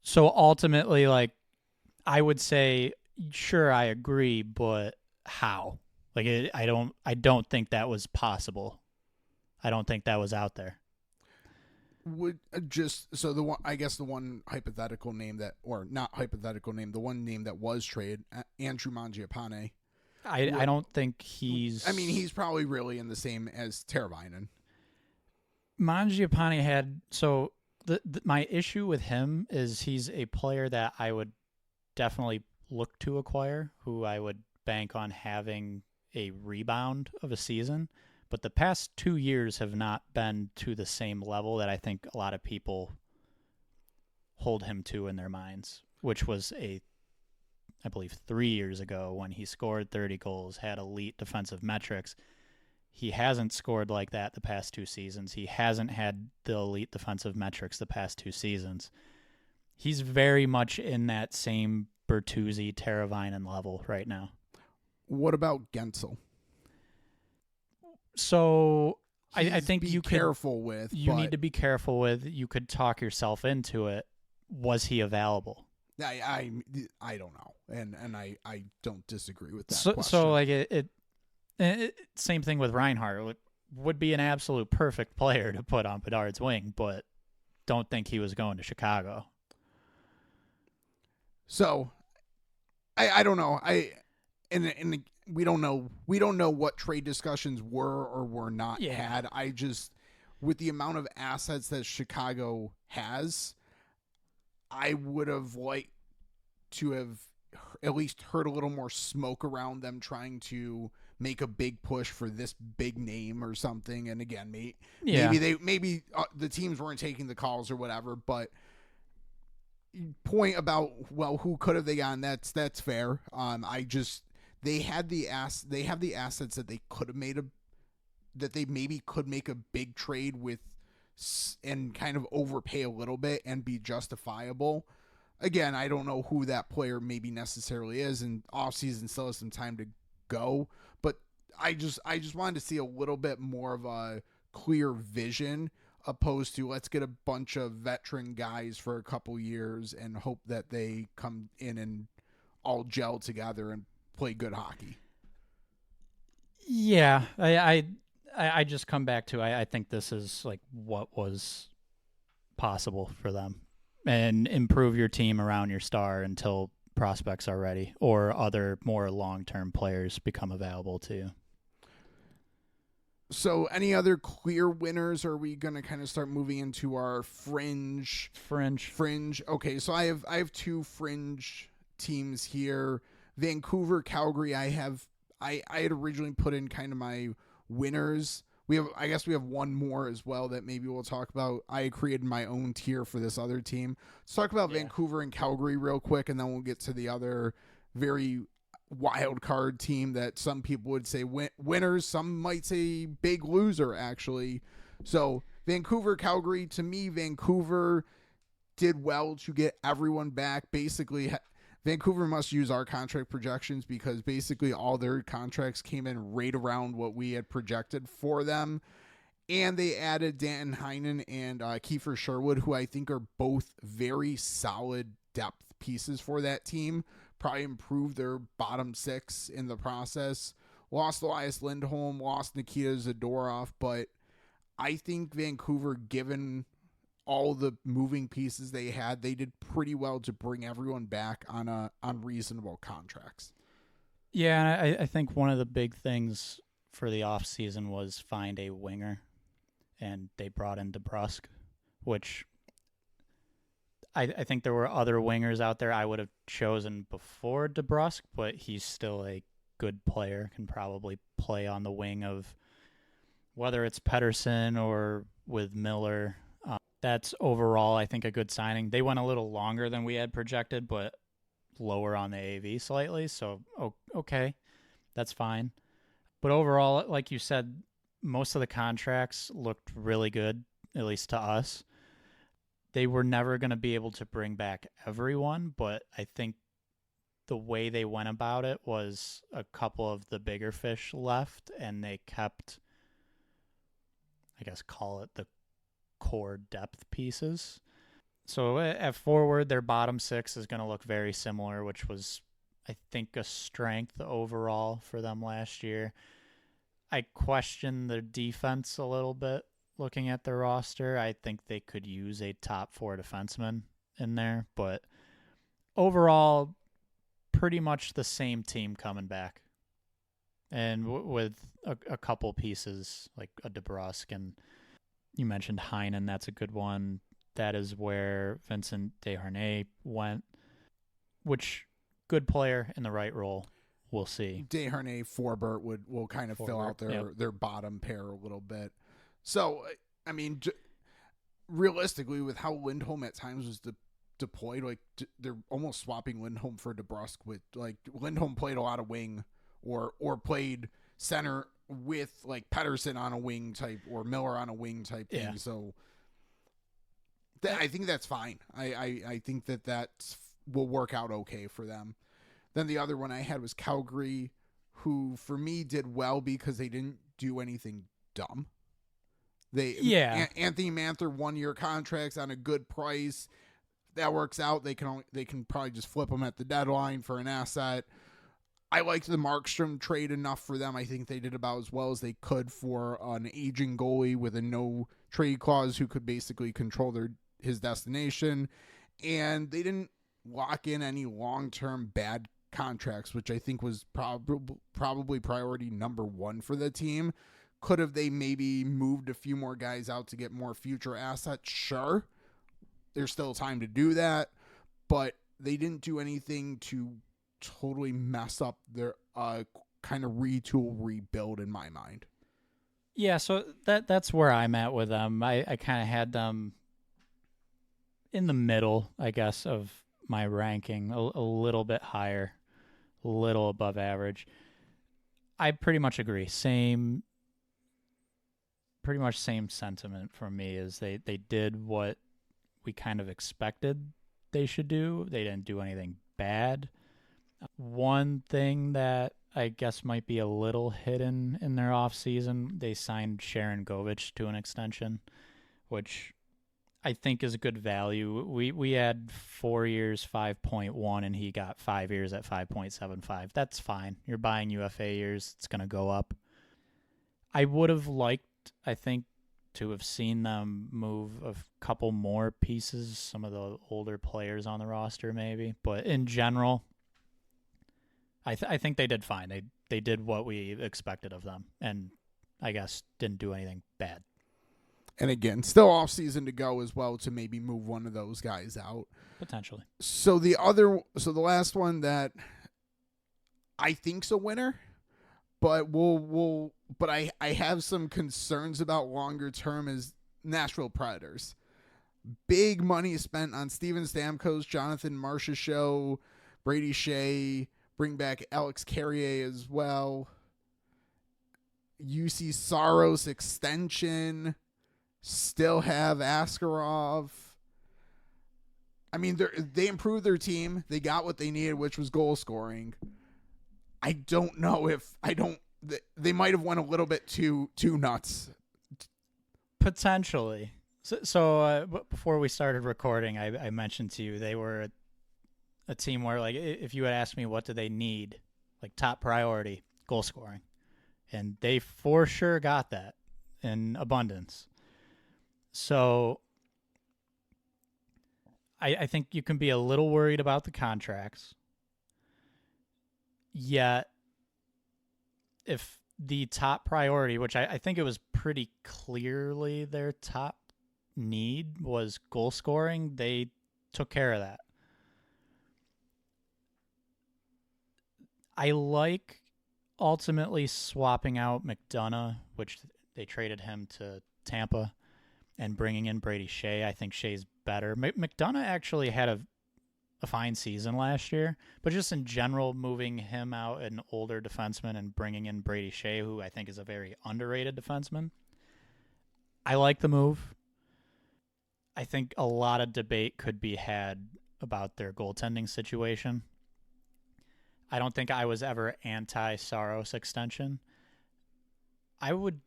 So ultimately, like, I would say, sure, I agree, but how? Like, I don't think that was possible. I don't think that was out there. Would just so the one, I guess the one hypothetical name that, or not hypothetical name, the one name that was trade, Andrew Mangiapane. I don't think he's. I mean, he's probably really in the same as Teravainen. Mangiapane had so my issue with him is he's a player that I would definitely look to acquire, who I would bank on having a rebound of a season. But the past 2 years have not been to the same level that I think a lot of people hold him to in their minds, which was I believe 3 years ago when he scored 30 goals, had elite defensive metrics. He hasn't scored like that the past 2 seasons. He hasn't had the elite defensive metrics the past 2 seasons. He's very much in that same Bertuzzi, Teravainen level right now. What about Gensel? So I think you careful with. You need to be careful with. You could talk yourself into it. Was he available? I don't know, and I don't disagree with that. So like it same thing with Reinhart. It would be an absolute perfect player to put on Bedard's wing, but don't think he was going to Chicago. So I don't know. And we don't know what trade discussions were or were not had. I just, with the amount of assets that Chicago has, I would have liked to have at least heard a little more smoke around them trying to make a big push for this big name or something. And again, maybe the teams weren't taking the calls or whatever, but point about, well, who could have they gotten? That's fair. They have the assets that they could have made that they maybe could make a big trade with and kind of overpay a little bit and be justifiable. Again, I don't know who that player maybe necessarily is, and offseason still has some time to go, but I just wanted to see a little bit more of a clear vision opposed to let's get a bunch of veteran guys for a couple years and hope that they come in and all gel together and play good hockey. Yeah, I just come back to I think this is like what was possible for them, and improve your team around your star until prospects are ready or other more long-term players become available to you. So any other clear winners, or are we going to kind of start moving into our fringe? Okay, so I have two fringe teams here. Vancouver, Calgary, I had originally put in kind of my winners. I guess we have one more as well that maybe we'll talk about. I created my own tier for this other team. Let's talk about Vancouver and Calgary real quick, and then we'll get to the other very wild card team that some people would say winners, some might say big loser, actually. So Vancouver, Calgary, to me, Vancouver did well to get everyone back. Basically, Vancouver must use our contract projections because basically all their contracts came in right around what we had projected for them. And they added Danton Heinen and Kiefer Sherwood, who I think are both very solid depth pieces for that team. Probably improved their bottom six in the process. Lost Elias Lindholm, lost Nikita Zadorov, but I think Vancouver, given all the moving pieces they had, they did pretty well to bring everyone back on reasonable contracts. Yeah, I think one of the big things for the offseason was find a winger, and they brought in DeBrusk, which I think there were other wingers out there I would have chosen before DeBrusk, but he's still a good player, can probably play on the wing of whether it's Pettersson or with Miller. That's overall, I think, a good signing. They went a little longer than we had projected, but lower on the AV slightly, so okay, that's fine. But overall, like you said, most of the contracts looked really good, at least to us. They were never going to be able to bring back everyone, but I think the way they went about it was a couple of the bigger fish left, and they kept, I guess, call it the core depth pieces. So at forward, their bottom six is going to look very similar, which was, I think, a strength overall for them last year. I question their defense a little bit. Looking at their roster, I think they could use a top four defenseman in there, but overall, pretty much the same team coming back. And with a couple pieces like a DeBrusk, and you mentioned Heinen, that's a good one. That is where Vincent Desharnais went, which good player in the right role. We'll see. Desharnais, Forbert will kind of fill out their bottom pair a little bit. So, I mean, realistically, with how Lindholm at times was deployed, like they're almost swapping Lindholm for DeBrusk. With like Lindholm played a lot of wing or played center with like Pettersson on a wing type or Miller on a wing type thing. So I think that's fine. I think that will work out okay for them. Then the other one I had was Calgary, who for me did well because they didn't do anything dumb. Anthony Manther 1-year contracts on a good price. That works out. They can probably just flip them at the deadline for an asset. I liked the Markstrom trade enough for them. I think they did about as well as they could for an aging goalie with a no trade clause who could basically control his destination. And they didn't lock in any long-term bad contracts, which I think was probably priority number one for the team. Could have they maybe moved a few more guys out to get more future assets? Sure. There's still time to do that, but they didn't do anything to totally mess up their kind of retool rebuild in my mind. Yeah, so that's where I'm at with them. I kind of had them in the middle, I guess, of my ranking, a little bit higher, a little above average. I pretty much agree. Pretty much same sentiment from me is they did what we kind of expected they should do. They didn't do anything bad. One thing that I guess might be a little hidden in their offseason, they signed Sharon Govich to an extension, which I think is a good value. We had 4 years, 5.1, and he got 5 years at 5.75. That's fine. You're buying UFA years. It's going to go up. I would have liked, I think, to have seen them move a couple more pieces, some of the older players on the roster maybe. But in general, I think they did fine. They did what we expected of them, and I guess didn't do anything bad. And again, still off season to go as well to maybe move one of those guys out. Potentially. So the last one that I think's a winner, but I have some concerns about longer term is Nashville Predators. Big money spent on Steven Stamkos, Jonathan Marchessault, Brady Shea, bring back Alex Carrier as well. UC Saros extension. Still have Askarov. I mean, they improved their team. They got what they needed, which was goal scoring. I don't know if they might have went a little bit too nuts. Potentially. So before we started recording, I mentioned to you they were a team where, like, if you had asked me what do they need, like top priority, goal scoring, and they for sure got that in abundance. So I think you can be a little worried about the contracts. Yet, if the top priority, which I think it was pretty clearly their top need, was goal scoring, they took care of that. I like ultimately swapping out McDonough, which they traded him to Tampa, and bringing in Brady Shea. I think Shea's better. McDonough actually had a fine season last year, but just in general, moving him out, an older defenseman, and bringing in Brady Shea, who I think is a very underrated defenseman. I like the move. I think a lot of debate could be had about their goaltending situation. I don't think I was ever anti-Saros extension. I would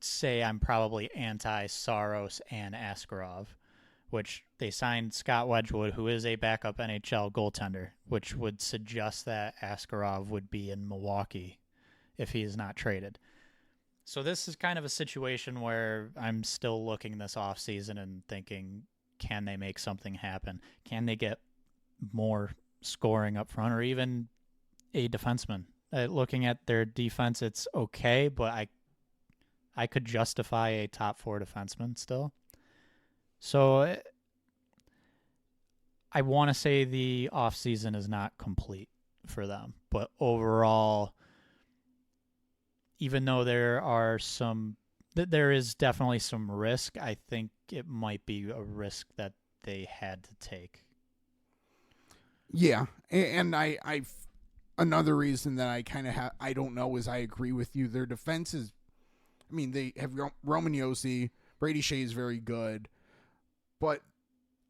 say I'm probably anti-Saros and Askarov, which they signed Scott Wedgwood, who is a backup NHL goaltender, which would suggest that Askarov would be in Milwaukee if he is not traded. So this is kind of a situation where I'm still looking this offseason and thinking, can they make something happen? Can they get more scoring up front, or even a defenseman? Looking at their defense, it's okay, but I could justify a top 4 defenseman still. So I want to say the offseason is not complete for them. But overall, even though there is definitely some risk, I think it might be a risk that they had to take. Yeah, and I another reason that I kind of I don't know is I agree with you. Their defense is, I mean, they have Roman Josi, Brady Shea is very good, but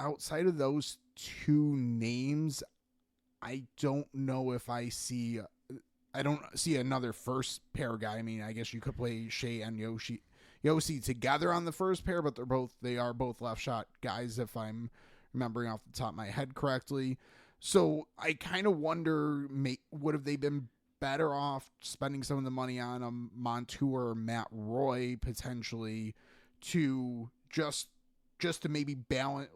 outside of those two names, I don't know if I don't see another first pair guy. I mean, I guess you could play Shea and Josi together on the first pair, but they are both left shot guys, if I'm remembering off the top of my head correctly. So I kind of wonder, would have they been better off spending some of the money on a Montour or Matt Roy potentially to just to maybe balance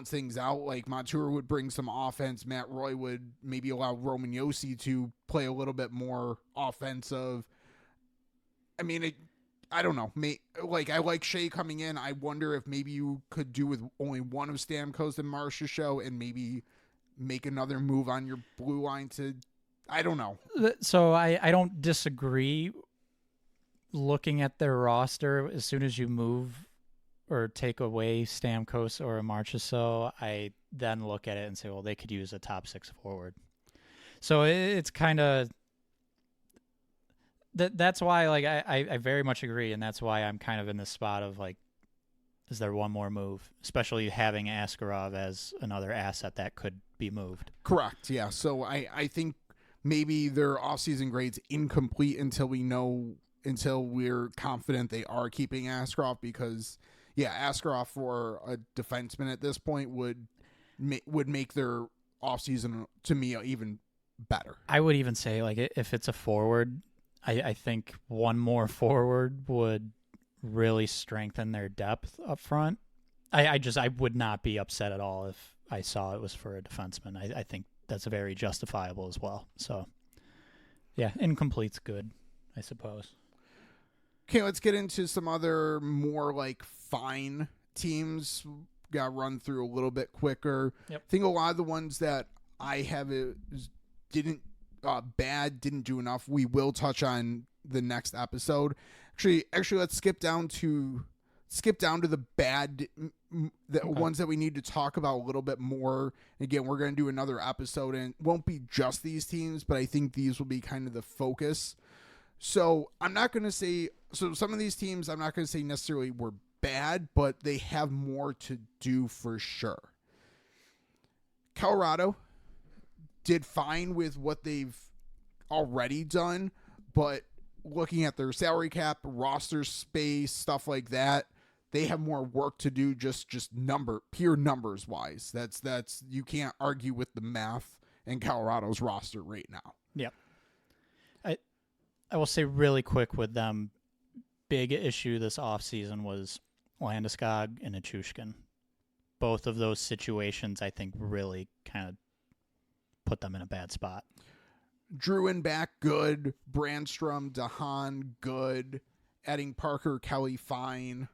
things out? Like Montour would bring some offense, Matt Roy would maybe allow Roman Josi to play a little bit more offensive. I mean, I don't know. I like Shea coming in. I wonder if maybe you could do with only one of Stamkos and Marchessault, and maybe make another move on your blue line to, I don't know. So I don't disagree. Looking at their roster, as soon as you move or take away Stamkos or a Marchessault, I then look at it and say, well, they could use a top 6 forward. So it's kind of that's why, like, I very much agree, and that's why I'm kind of in the spot of, like, is there one more move, especially having Askarov as another asset that could be moved. Correct. Yeah. So I think maybe their offseason grade's incomplete until we're confident they are keeping Askarov, because Askarov for a defenseman at this point would make their offseason, to me, even better. I would even say, like, if it's a forward, I think one more forward would really strengthen their depth up front. I would not be upset at all if I saw it was for a defenseman. I think that's very justifiable as well. So, yeah, incomplete's good, I suppose. Okay, let's get into some other more, like, fine teams. Got to run through a little bit quicker. Yep. I think a lot of the ones that I have didn't do enough. We will touch on the next episode. Actually, let's skip down to the bad, ones that we need to talk about a little bit more. Again, we're going to do another episode, and it won't be just these teams, but I think these will be kind of the focus. So I'm not going to say, some of these teams I'm not going to say necessarily were bad, but they have more to do for sure. Colorado did fine with what they've already done, but looking at their salary cap, roster space, stuff like that, they have more work to do, just pure numbers wise. That's you can't argue with the math in Colorado's roster right now. Yep. I will say really quick with them, big issue this offseason was Landeskog and Nichushkin. Both of those situations, I think, really kind of put them in a bad spot. Druin back, good. Brandstrom, DeHaan, good. Adding Parker, Kelly, fine.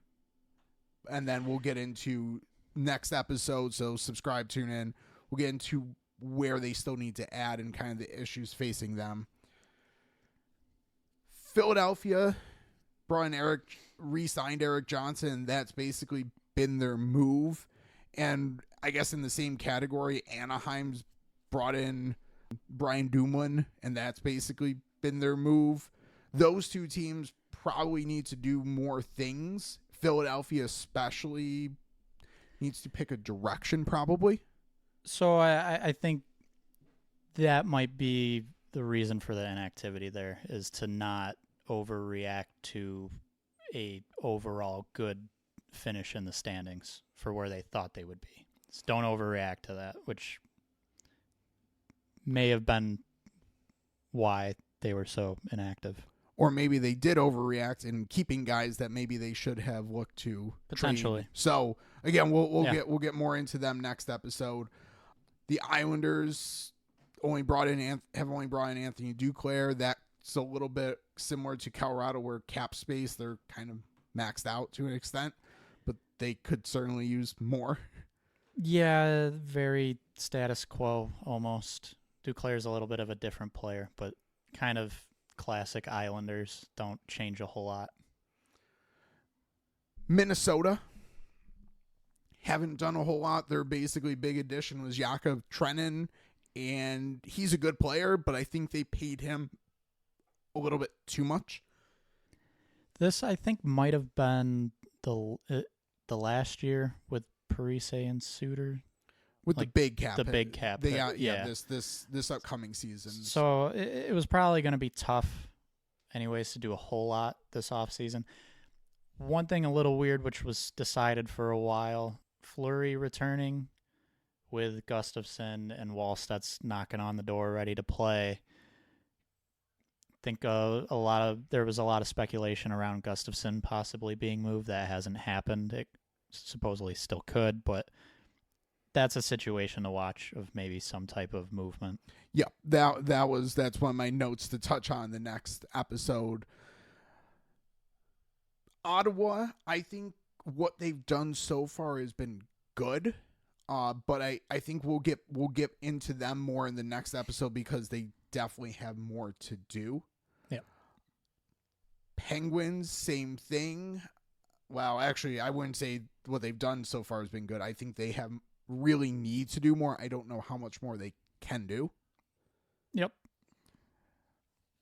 And then we'll get into next episode, so subscribe, tune in. We'll get into where they still need to add and kind of the issues facing them. Philadelphia re-signed Eric Johnson. That's basically been their move. And I guess in the same category, Anaheim's brought in Brian Dumoulin, and that's basically been their move. Those two teams probably need to do more things. Philadelphia especially needs to pick a direction, probably. So I think that might be the reason for the inactivity there, is to not overreact to a overall good finish in the standings for where they thought they would be. Just don't overreact to that, which may have been why they were so inactive. Or maybe they did overreact in keeping guys that maybe they should have looked to potentially trade. So again, we'll get more into them next episode. The Islanders have only brought in Anthony Duclair. That's a little bit similar to Colorado, where cap space, they're kind of maxed out to an extent, but they could certainly use more. Yeah, very status quo almost. Duclair's a little bit of a different player, but kind of classic Islanders, don't change a whole lot. Minnesota haven't done a whole lot. Their basically big addition was Yakov Trenin, and he's a good player, but I think they paid him a little bit too much. This, I think, might have been the last year with Parise and Suter. With like the big cap. The big cap. They got, this upcoming season. So it was probably going to be tough anyways to do a whole lot this offseason. One thing a little weird, which was decided for a while, Fleury returning with Gustafsson and Wallstedt's knocking on the door ready to play. I think there was a lot of speculation around Gustafsson possibly being moved. That hasn't happened. It supposedly still could, but that's a situation to watch of maybe some type of movement. Yeah, that's one of my notes to touch on the next episode. Ottawa, I think what they've done so far has been good. But I think we'll get into them more in the next episode because they definitely have more to do. Yep. Penguins, same thing. Well, actually, I wouldn't say what they've done so far has been good. I think they have really need to do more. I don't know how much more they can do. Yep.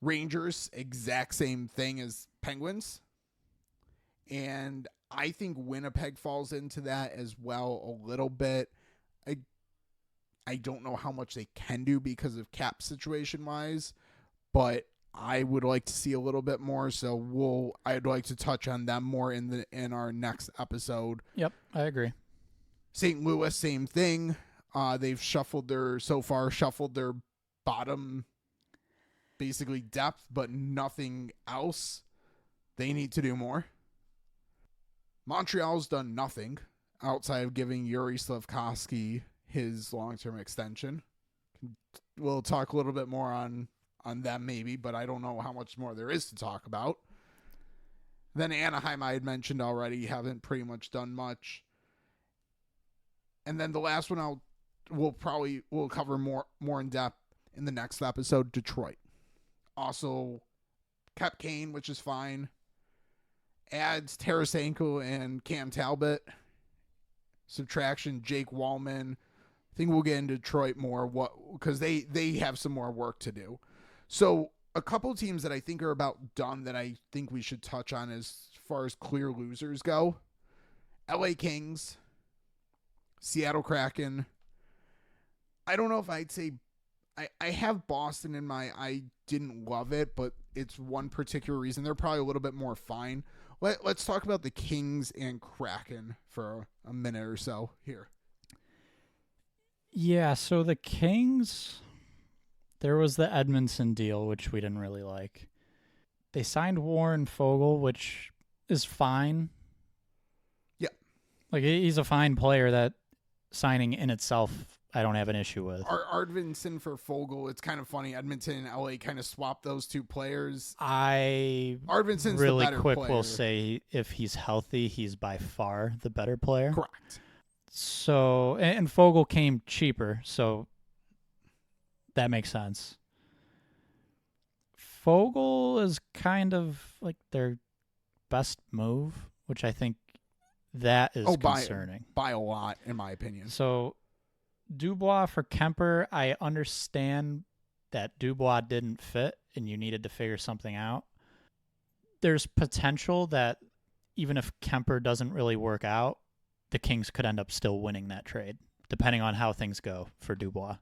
Rangers, exact same thing as Penguins. And I think Winnipeg falls into that as well a little bit. I don't know how much they can do because of cap situation wise, but I would like to see a little bit more. So I'd like to touch on them more in our next episode. Yep, I agree. St. Louis, same thing. They've shuffled their bottom basically depth, but nothing else. They need to do more. Montreal's done nothing outside of giving Yuri Slafkovsky his long-term extension. We'll talk a little bit more on them maybe, but I don't know how much more there is to talk about. Then Anaheim, I had mentioned already, haven't pretty much done much. And then the last one we'll cover more in depth in the next episode, Detroit. Also kept Kane, which is fine. Adds Tarasenko and Cam Talbot. Subtraction, Jake Wallman. I think we'll get into Detroit more because they have some more work to do. So a couple teams that I think are about done that I think we should touch on as far as clear losers go. LA Kings, Seattle Kraken. I don't know if I'd say I have Boston in my I didn't love it, but it's one particular reason. They're probably a little bit more fine. Let's talk about the Kings and Kraken for a minute or so here. Yeah, so the Kings, there was the Edmondson deal, which we didn't really like. They signed Warren Fogle, which is fine. Yeah. Like, he's a fine player that signing in itself I don't have an issue with. Arvidsson for Fogle, it's kind of funny. Edmonton and LA kind of swapped those two players. Arvidsson's really the better quick player. Will say if he's healthy, he's by far the better player. Correct. So, and Fogle came cheaper, so that makes sense. Fogle is kind of like their best move, which I think that is concerning. By a lot, in my opinion. So, Dubois for Kemper, I understand that Dubois didn't fit and you needed to figure something out. There's potential that even if Kemper doesn't really work out, the Kings could end up still winning that trade, depending on how things go for Dubois.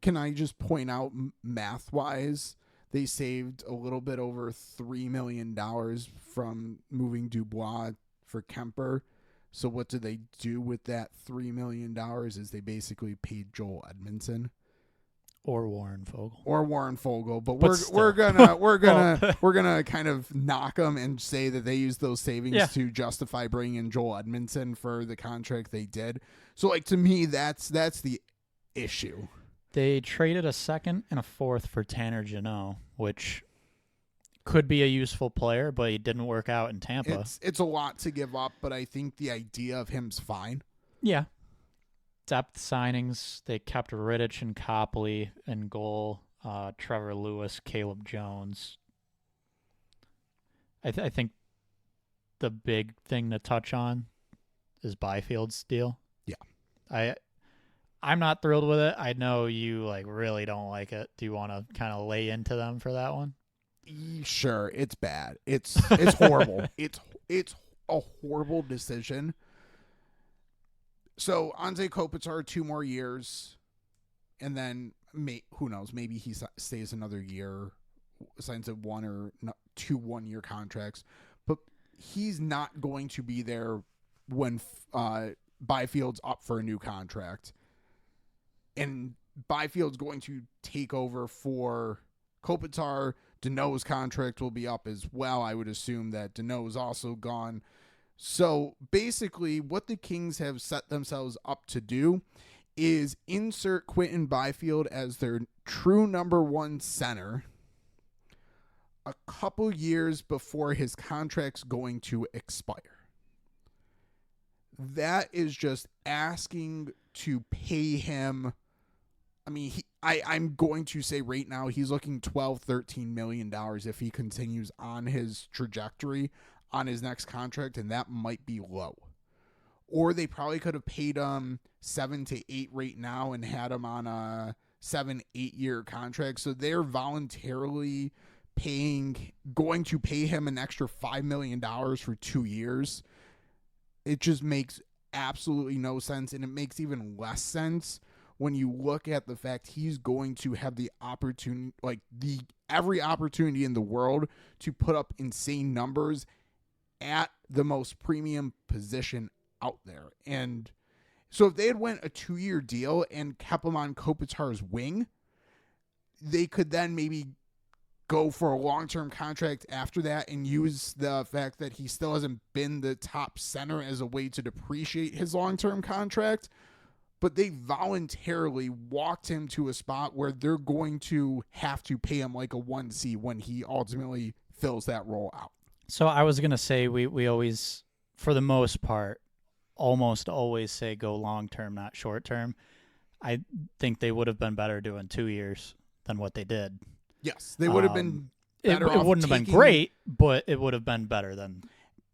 Can I just point out, math-wise, they saved a little bit over $3 million from moving Dubois for Kemper. So what do they do with that $3 million is they basically paid Joel Edmondson. Or Warren Fogle. But we're gonna kind of knock them and say that they used those savings to justify bringing in Joel Edmondson for the contract they did. So like to me, that's the issue. They traded a second and a fourth for Tanner Jeannot, which could be a useful player, but he didn't work out in Tampa. It's a lot to give up, but I think the idea of him's fine. Yeah. Depth signings, they kept Rittich and Copley in goal, Trevor Lewis, Caleb Jones. I think the big thing to touch on is Byfield's deal. Yeah. I'm not thrilled with it. I know you really don't like it. Do you want to kind of lay into them for that one? Sure, it's bad. It's horrible. It's a horrible decision. So Anze Kopitar 2 more years, and then who knows? Maybe he stays another year, signs a 1 or 2 1-year contracts, but he's not going to be there when Byfield's up for a new contract, and Byfield's going to take over for Kopitar. Deneau's contract will be up as well. I would assume that Deneau is also gone. So basically what the Kings have set themselves up to do is insert Quentin Byfield as their true number 1 center a couple years before his contract's going to expire. that is just asking to pay him. I mean, I'm going to say right now he's looking $12-13 million if he continues on his trajectory on his next contract, and that might be low. Or they probably could have paid him 7 to 8 right now and had him on a 7-8 year contract. So they're voluntarily going to pay him an extra $5 million for 2 years. It just makes absolutely no sense, and it makes even less sense when you look at the fact he's going to have the opportunity, every opportunity in the world to put up insane numbers at the most premium position out there. And so if they had went a 2-year deal and kept him on Kopitar's wing, they could then maybe go for a long-term contract after that and use the fact that he still hasn't been the top center as a way to depreciate his long-term contract. But they voluntarily walked him to a spot where they're going to have to pay him like a 1C when he ultimately fills that role out. So I was going to say we always, for the most part, almost always say go long-term, not short-term. I think they would have been better doing 2 years than what they did. Yes, they would have been better. It wouldn't have been great, but it would have been better than.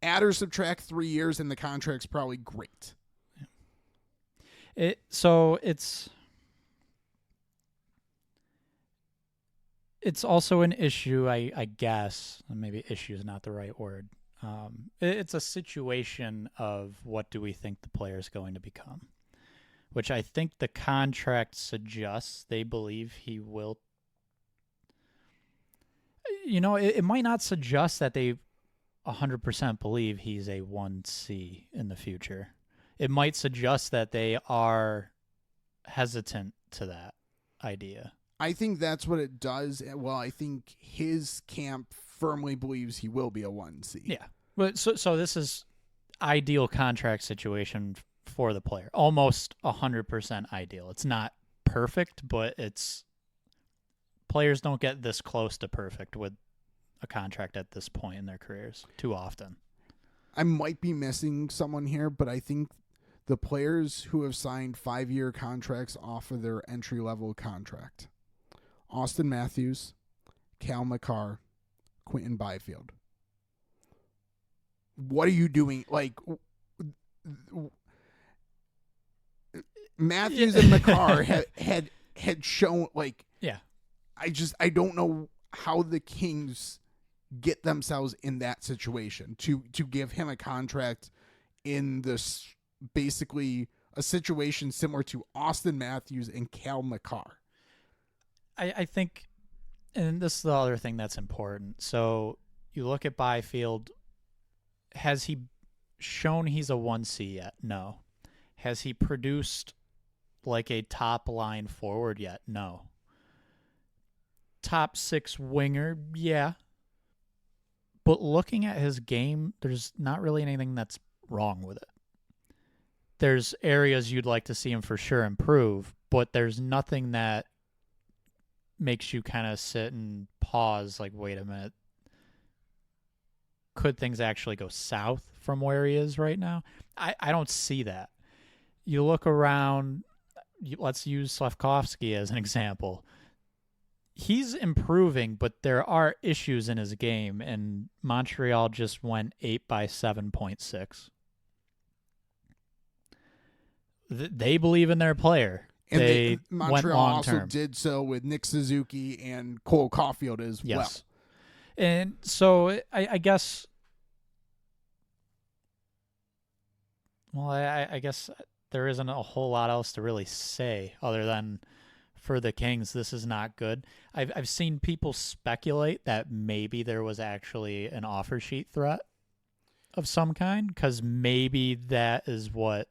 Add or subtract 3 years and the contract's probably great. So it's also an issue, I guess. Maybe issue is not the right word. It's a situation of what do we think the player is going to become, which I think the contract suggests they believe he will. It might not suggest that they 100% believe he's a 1C in the future. It might suggest that they are hesitant to that idea. I think that's what it does. Well, I think his camp firmly believes he will be a 1C. Yeah. But so this is ideal contract situation for the player. Almost 100% ideal. It's not perfect, but players don't get this close to perfect with a contract at this point in their careers too often. I might be missing someone here, but I think the players who have signed 5-year contracts off of their entry-level contract: Austin Matthews, Cal McCarr, Quentin Byfield. What are you doing? Matthews and McCarr had shown, yeah. I don't know how the Kings get themselves in that situation to give him a contract in this basically a situation similar to Austin Matthews and Cal McCarr. I think, and this is the other thing that's important. So you look at Byfield. Has he shown he's a 1C yet? No. Has he produced like a top line forward yet? No. Top 6 winger? Yeah. But looking at his game, there's not really anything that's wrong with it. There's areas you'd like to see him for sure improve, but there's nothing that makes you kind of sit and pause like, wait a minute. Could things actually go south from where he is right now? I don't see that. You look around, let's use Slafkovsky as an example. He's improving, but there are issues in his game, and Montreal just went 8 by 7.6. They believe in their player. And they Montreal went also long-term. did so with Nick Suzuki and Cole Caulfield as well. Yes. And so I guess, well, I guess there isn't a whole lot else to really say other than for the Kings, this is not good. I've seen people speculate that maybe there was actually an offer sheet threat of some kind, because maybe that is what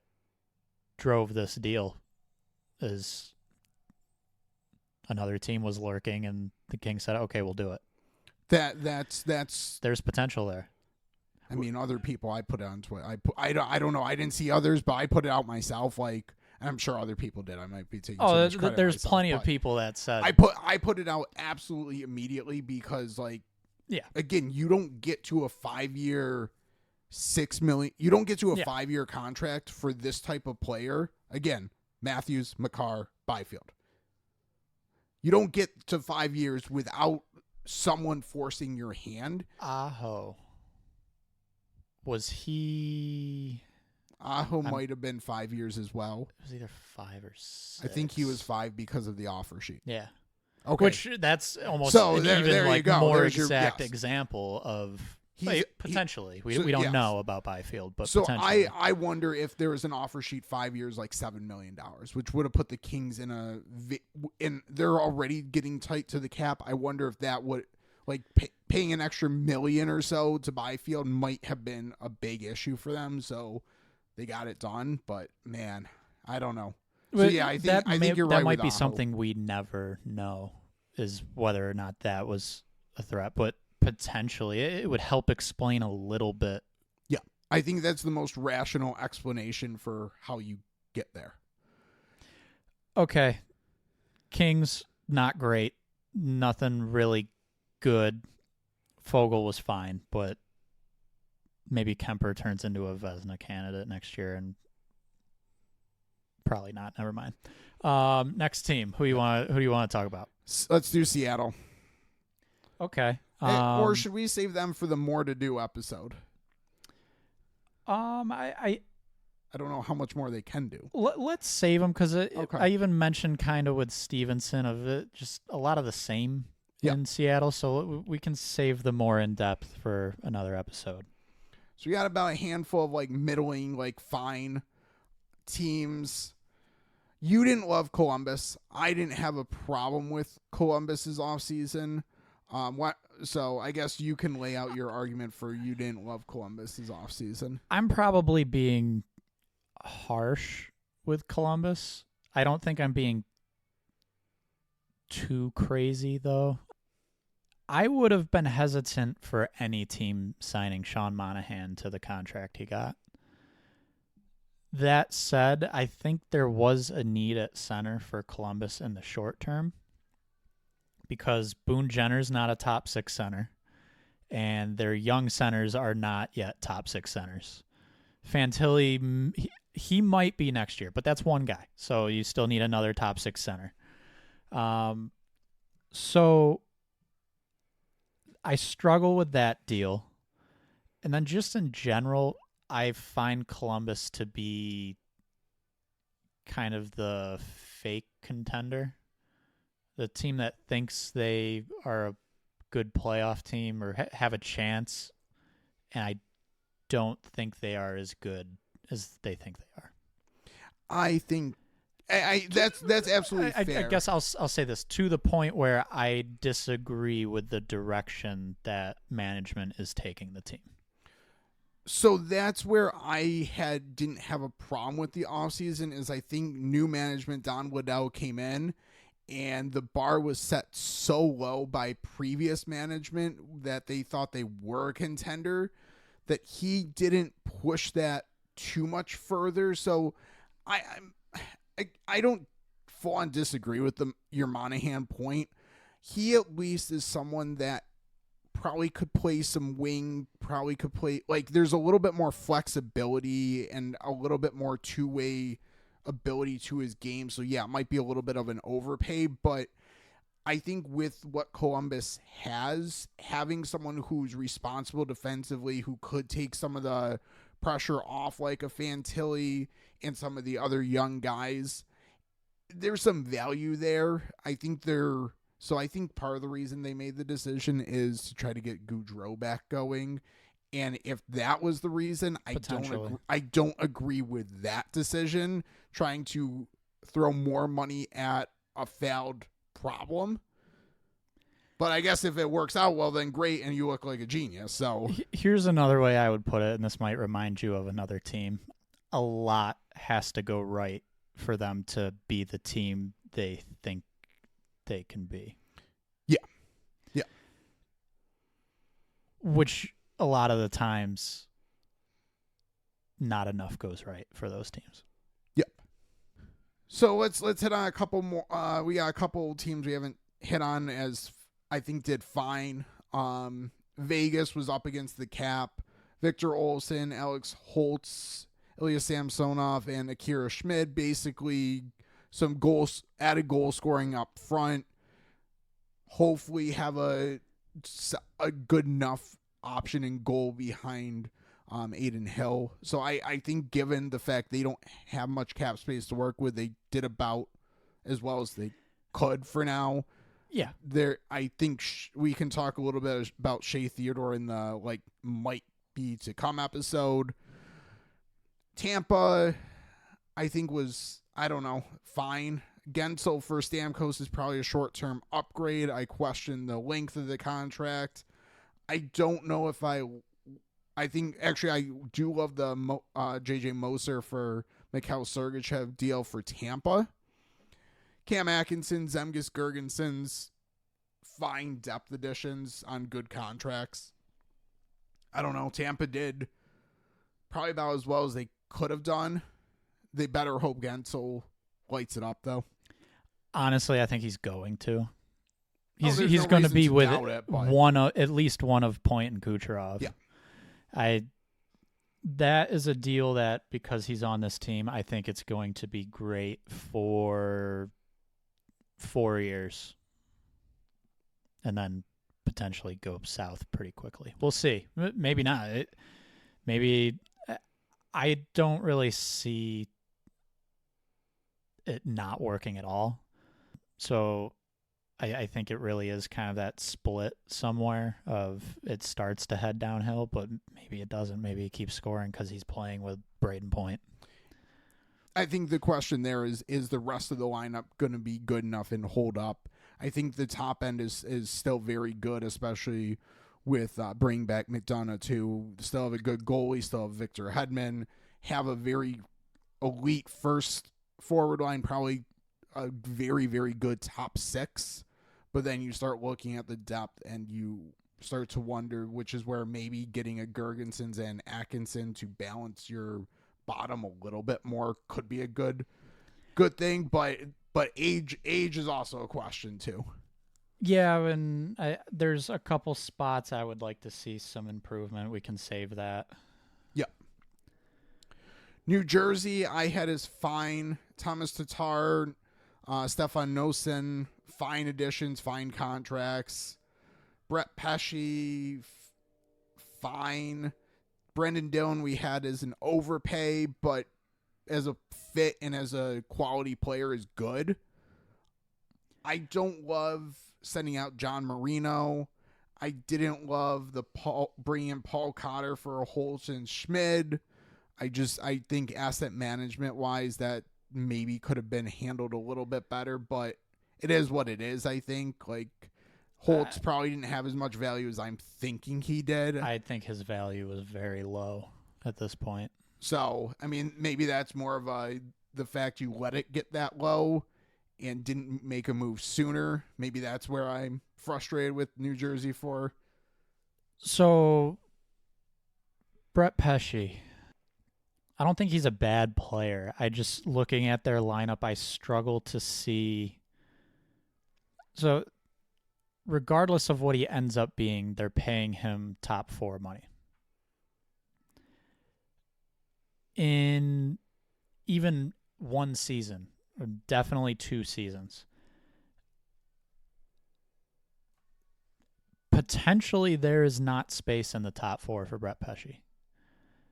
drove this deal, is another team was lurking and the Kings said, okay, we'll do it. That's There's potential there. I mean, other people, I put it on Twitter. I don't know. I didn't see others, but I put it out myself. And I'm sure other people did. I might be taking. Oh, too much credit there's myself, plenty of people that said. I put it out absolutely immediately because, yeah. Again, you don't get to a 5-year $6 million. You don't get to a Yeah. 5-year contract for this type of player. Again, Matthews, Makar, Byfield. You don't get to 5 years without someone forcing your hand. Aho. Was he... Aho might have been 5 years as well. It was either 5 or 6. I think he was 5 because of the offer sheet. Yeah. Okay. Which, that's almost So an there even you like go. more There's your- exact yes. example of... He's- potentially. so, We don't yes. know about Byfield, but So potentially. I wonder if there was an offer sheet 5 years, like $7 million, which would have put the Kings in and they're already getting tight to the cap. I wonder if that would, like, paying an extra $1 million or so to Byfield might have been a big issue for them. So they got it done. But man, I don't know. So yeah, I think you're right. That might with be Aho. something we never know, is whether or not that was a threat. But potentially, it would help explain a little bit. Yeah, I think that's the most rational explanation for how you get there. Okay. Kings, not great. Nothing really good. Fogel was fine, but maybe Kemper turns into a Vezina candidate next year, and probably not. Never mind. Next team. Who do you want to talk about? Let's do Seattle. Okay. Or should we save them for the more to do episode? I don't know how much more they can do. let's save them, because Okay. I even mentioned kind of with Stevenson of it, just a lot of the same in Seattle, so we can save the more in depth for another episode. So we got about a handful of like middling, like fine teams. You didn't love Columbus. I didn't have a problem with Columbus's offseason. So I guess you can lay out your argument for you didn't love Columbus's offseason. I'm probably being harsh with Columbus. I don't think I'm being too crazy, though. I would have been hesitant for any team signing Sean Monahan to the contract he got. That said, I think there was a need at center for Columbus in the short term, because Boone Jenner's not a top 6 center, and their young centers are not yet top 6 centers. Fantilli, he might be next year, but that's one guy, so you still need another top 6 center. So I struggle with that deal. And then just in general, I find Columbus to be kind of the fake contender. The team that thinks they are a good playoff team or have a chance, and I don't think they are as good as they think they are. I think that's absolutely fair. I guess I'll say this, to the point where I disagree with the direction that management is taking the team. So that's where I didn't have a problem with the offseason, is I think new management, Don Waddell, came in and the bar was set so low by previous management that they thought they were a contender, that he didn't push that too much further. So I don't full on disagree with your Monahan point. He at least is someone that probably could play some wing, probably could play, like, there's a little bit more flexibility and a little bit more two-way ability to his game. So yeah, it might be a little bit of an overpay, but I think with what Columbus has, having someone who's responsible defensively, who could take some of the pressure off, like a Fantilli and some of the other young guys, there's some value there. I think part of the reason they made the decision is to try to get Goudreau back going. And if that was the reason, I don't agree with that decision, trying to throw more money at a failed problem. But I guess if it works out well, then great, and you look like a genius. So here's another way I would put it, and this might remind you of another team. A lot has to go right for them to be the team they think they can be. Yeah. Which a lot of the times, not enough goes right for those teams. Yep. So let's hit on a couple more. We got a couple teams we haven't hit on as I think did fine. Vegas was up against the cap. Victor Olsen, Alex Holtz, Ilya Samsonov, and Akira Schmid. Basically, some added goal scoring up front. Hopefully, have a good enough option in goal behind Aiden Hill. So I think given the fact they don't have much cap space to work with, they did about as well as they could for now. Yeah. I think we can talk a little bit about Shea Theodore in the might be to come episode. Tampa, I think was, I don't know, fine. Gensel for Stamkos is probably a short-term upgrade. I question the length of the contract. I don't know if I think, actually, I do love the J.J. Moser for Mikhail Sergachev deal for Tampa. Cam Atkinson, Zemgus Girgensons, fine depth additions on good contracts. I don't know. Tampa did probably about as well as they could have done. They better hope Gensel lights it up, though. Honestly, I think he's going to. He's no going to reason be with doubt it, but at least one of Point and Kucherov. Yeah. That is a deal that, because he's on this team, I think it's going to be great for 4 years and then potentially go south pretty quickly. We'll see. Maybe not. Maybe I don't really see it not working at all. So I think it really is kind of that split somewhere of it starts to head downhill, but maybe it doesn't. Maybe he keeps scoring because he's playing with Braden Point. I think the question there is the rest of the lineup going to be good enough and hold up? I think the top end is still very good, especially with bringing back McDonough too. Still have a good goalie, still have Victor Hedman, have a very elite first forward line, probably a very, very good top six. But then you start looking at the depth and you start to wonder, which is where maybe getting a Girgensons and Atkinson to balance your bottom a little bit more could be a good thing. But age is also a question too. Yeah, and there's a couple spots I would like to see some improvement. We can save that. Yep. New Jersey, I had as fine. Thomas Tatar, Stefan Nosen, fine additions, fine contracts. Brett Pesce, fine. Brendan Dillon we had as an overpay, but as a fit and as a quality player is good. I don't love sending out John Marino. I didn't love bringing in Paul Cotter for a Holton Schmid. I think asset management wise that maybe could have been handled a little bit better, but it is what it is. I think Holtz probably didn't have as much value as I'm thinking he did. I think his value was very low at this point. So, I mean, maybe that's more of the fact you let it get that low and didn't make a move sooner. Maybe that's where I'm frustrated with New Jersey for. So, Brett Pesce, I don't think he's a bad player. Looking at their lineup, I struggle to see. So, regardless of what he ends up being, they're paying him top four money. In even one season, or definitely 2 seasons, potentially there is not space in the top four for Brett Pesce.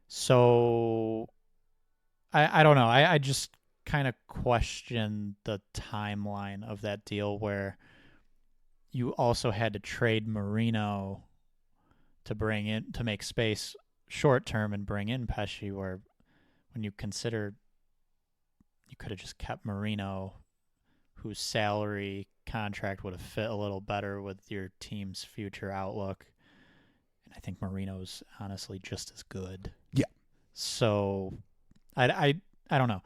So I don't know. I just kind of question the timeline of that deal where you also had to trade Marino to make space short term and bring in Pesce, where when you consider you could have just kept Marino, whose salary contract would have fit a little better with your team's future outlook. And I think Marino's honestly just as good. Yeah. So I don't know.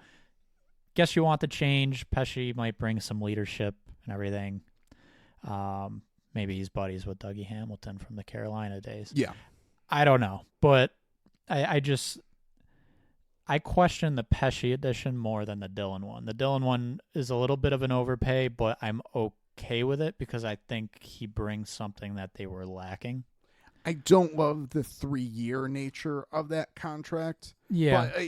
Guess you want the change. Pesce might bring some leadership and everything. Maybe he's buddies with Dougie Hamilton from the Carolina days. Yeah. I don't know. But I question the Pesce edition more than the Dillon one. The Dillon one is a little bit of an overpay, but I'm okay with it because I think he brings something that they were lacking. I don't love the 3-year nature of that contract. Yeah. But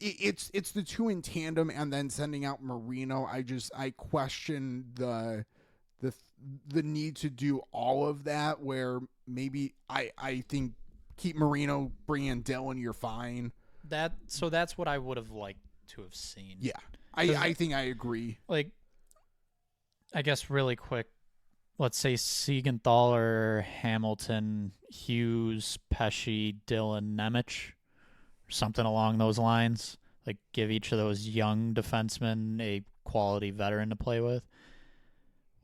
it's the two in tandem, and then sending out Marino. I question the need to do all of that. Where maybe I think keep Marino, bring in Dylan, you're fine. So that's what I would have liked to have seen. Yeah, I think I agree. Like, I guess really quick, let's say Siegenthaler, Hamilton, Hughes, Pesci, Dylan, Nemec, or something along those lines. Like, give each of those young defensemen a quality veteran to play with.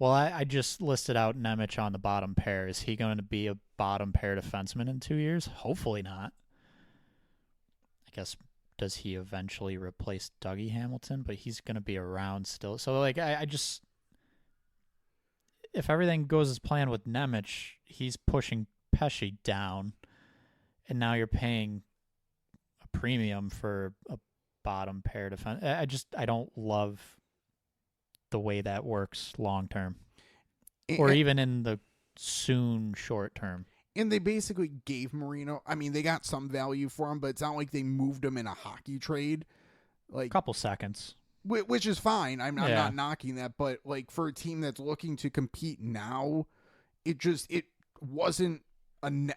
Well, I just listed out Nemec on the bottom pair. Is he going to be a bottom pair defenseman in 2 years? Hopefully not. I guess, does he eventually replace Dougie Hamilton? But he's going to be around still. So, like, I just... If everything goes as planned with Nemec, he's pushing Pesci down, and now you're paying a premium for a bottom pair defense. I don't love the way that works long term, or even in the soon short term. And they basically gave Marino. I mean, they got some value for him, but it's not like they moved him in a hockey trade. Like a couple seconds. Which is fine. I'm not knocking that, but like for a team that's looking to compete now, it wasn't enough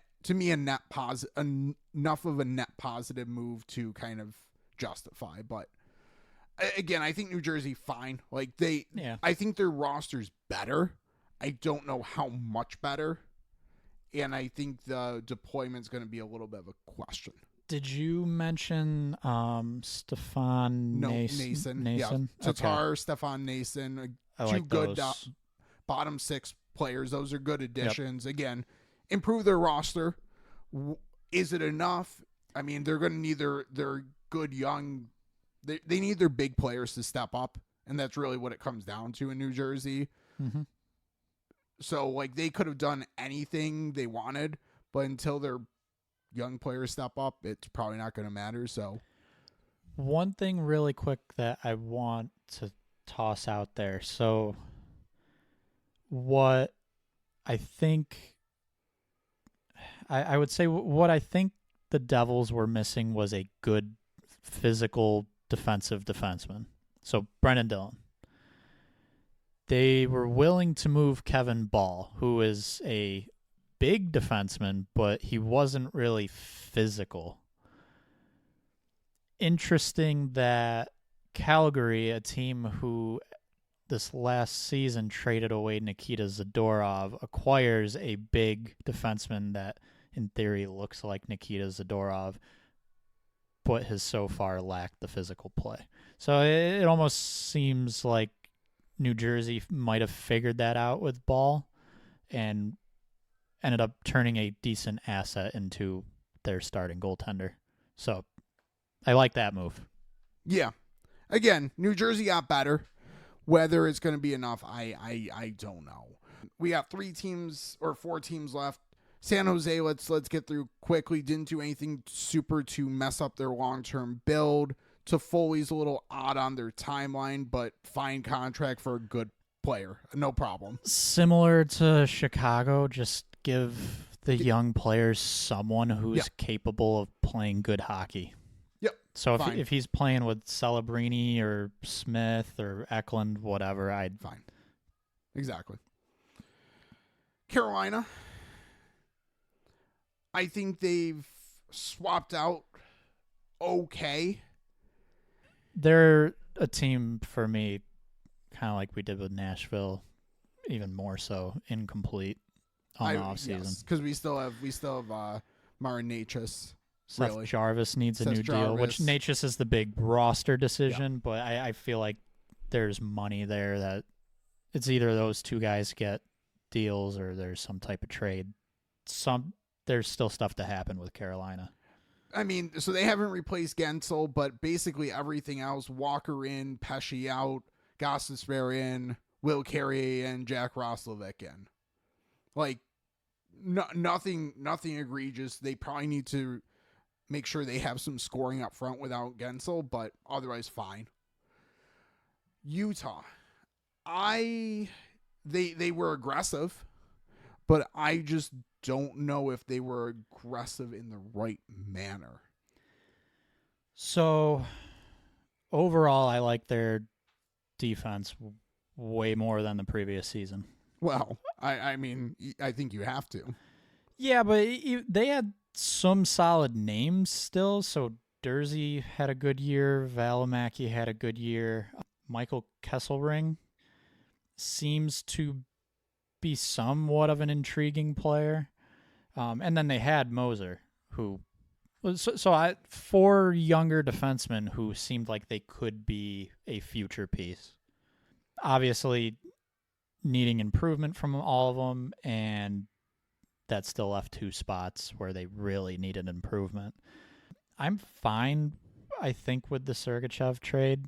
of a net positive move to kind of justify. But again, I think New Jersey fine. Like I think their roster's better. I don't know how much better, and I think the deployment's going to be a little bit of a question. Did you mention Stefan Nason? Yeah. Tatar, okay. Stefan Nason, two like good bottom six players. Those are good additions. Yep. Again, improve their roster. Is it enough? I mean, they're going to need their good young. They need their big players to step up, and that's really what it comes down to in New Jersey. Mm-hmm. So, like, they could have done anything they wanted, but until they're young players step up, it's probably not going to matter. So one thing really quick that I want to toss out there. So what I think I would say what I think the Devils were missing was a good physical defensive defenseman. So Brendan Dillon. They were willing to move Kevin Ball, who is a big defenseman, but he wasn't really physical. Interesting that Calgary, a team who this last season traded away Nikita Zadorov, acquires a big defenseman that in theory looks like Nikita Zadorov, but has so far lacked the physical play. So it almost seems like New Jersey might have figured that out with Ball and ended up turning a decent asset into their starting goaltender. So I like that move. Yeah. Again, New Jersey got better. Whether it's going to be enough, I don't know. We got 4 teams left. San Jose, let's get through quickly. Didn't do anything super to mess up their long-term build. Toffoli's a little odd on their timeline, but fine contract for a good player. No problem. Similar to Chicago, just give the young players someone who's capable of playing good hockey. Yep. So if he's playing with Celebrini or Smith or Eklund, whatever, I'd... Fine. Exactly. Carolina. I think they've swapped out okay. They're a team, for me, kind of like we did with Nashville, even more so, incomplete on the offseason. Yes, because we still have Martin Necas. Seth really. Jarvis needs a new deal, which Necas is the big roster decision, but I feel like there's money there that it's either those two guys get deals or there's some type of trade. There's still stuff to happen with Carolina. I mean, so they haven't replaced Gensel, but basically everything else, Walker in, Pesci out, Gostisbehere in, Will Carrier in, Jack Roslovic in. Like, nothing egregious. They probably need to make sure they have some scoring up front without Gensel, but otherwise fine. Utah. They were aggressive, but I just don't know if they were aggressive in the right manner. So overall, I like their defense way more than the previous season. Well, I mean, I think you have to. Yeah, but they had some solid names still. So Dursey had a good year. Valimaki had a good year. Michael Kesselring seems to be somewhat of an intriguing player. And then they had Moser, who was four younger defensemen who seemed like they could be a future piece. Obviously, needing improvement from all of them, and that still left two spots where they really needed improvement. I'm fine, I think, with the Sergachev trade.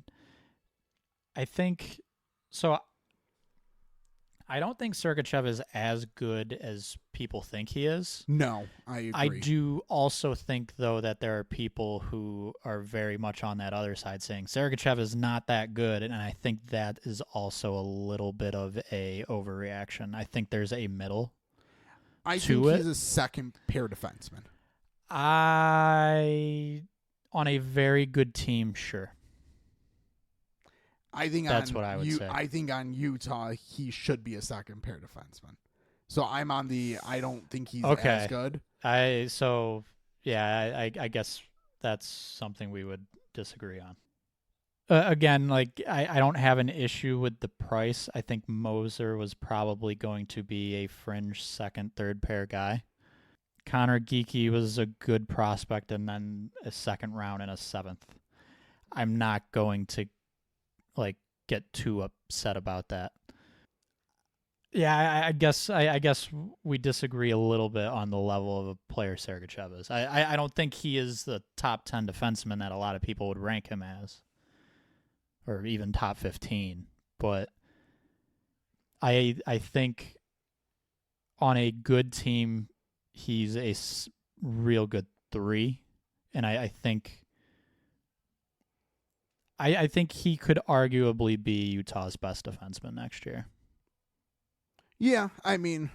I don't think Sergachev is as good as people think he is. No, I agree. I do also think, though, that there are people who are very much on that other side saying Sergachev is not that good, and I think that is also a little bit of a overreaction. I think there's a middle. I think he's a second pair defenseman. On a very good team, sure. I think that's what I would say. I think on Utah, he should be a second pair defenseman. So I'm on the I don't think he's as good. I guess that's something we would disagree on. Again, like I don't have an issue with the price. I think Moser was probably going to be a fringe second, third pair guy. Connor Geekie was a good prospect and then a second round and a seventh. I'm not going to get too upset about that. Yeah, I guess we disagree a little bit on the level of a player Sergachev is. I don't think he is the top 10 defenseman that a lot of people would rank him as, or even top 15. But I think on a good team, he's a real good 3, and I think he could arguably be Utah's best defenseman next year. Yeah, I mean,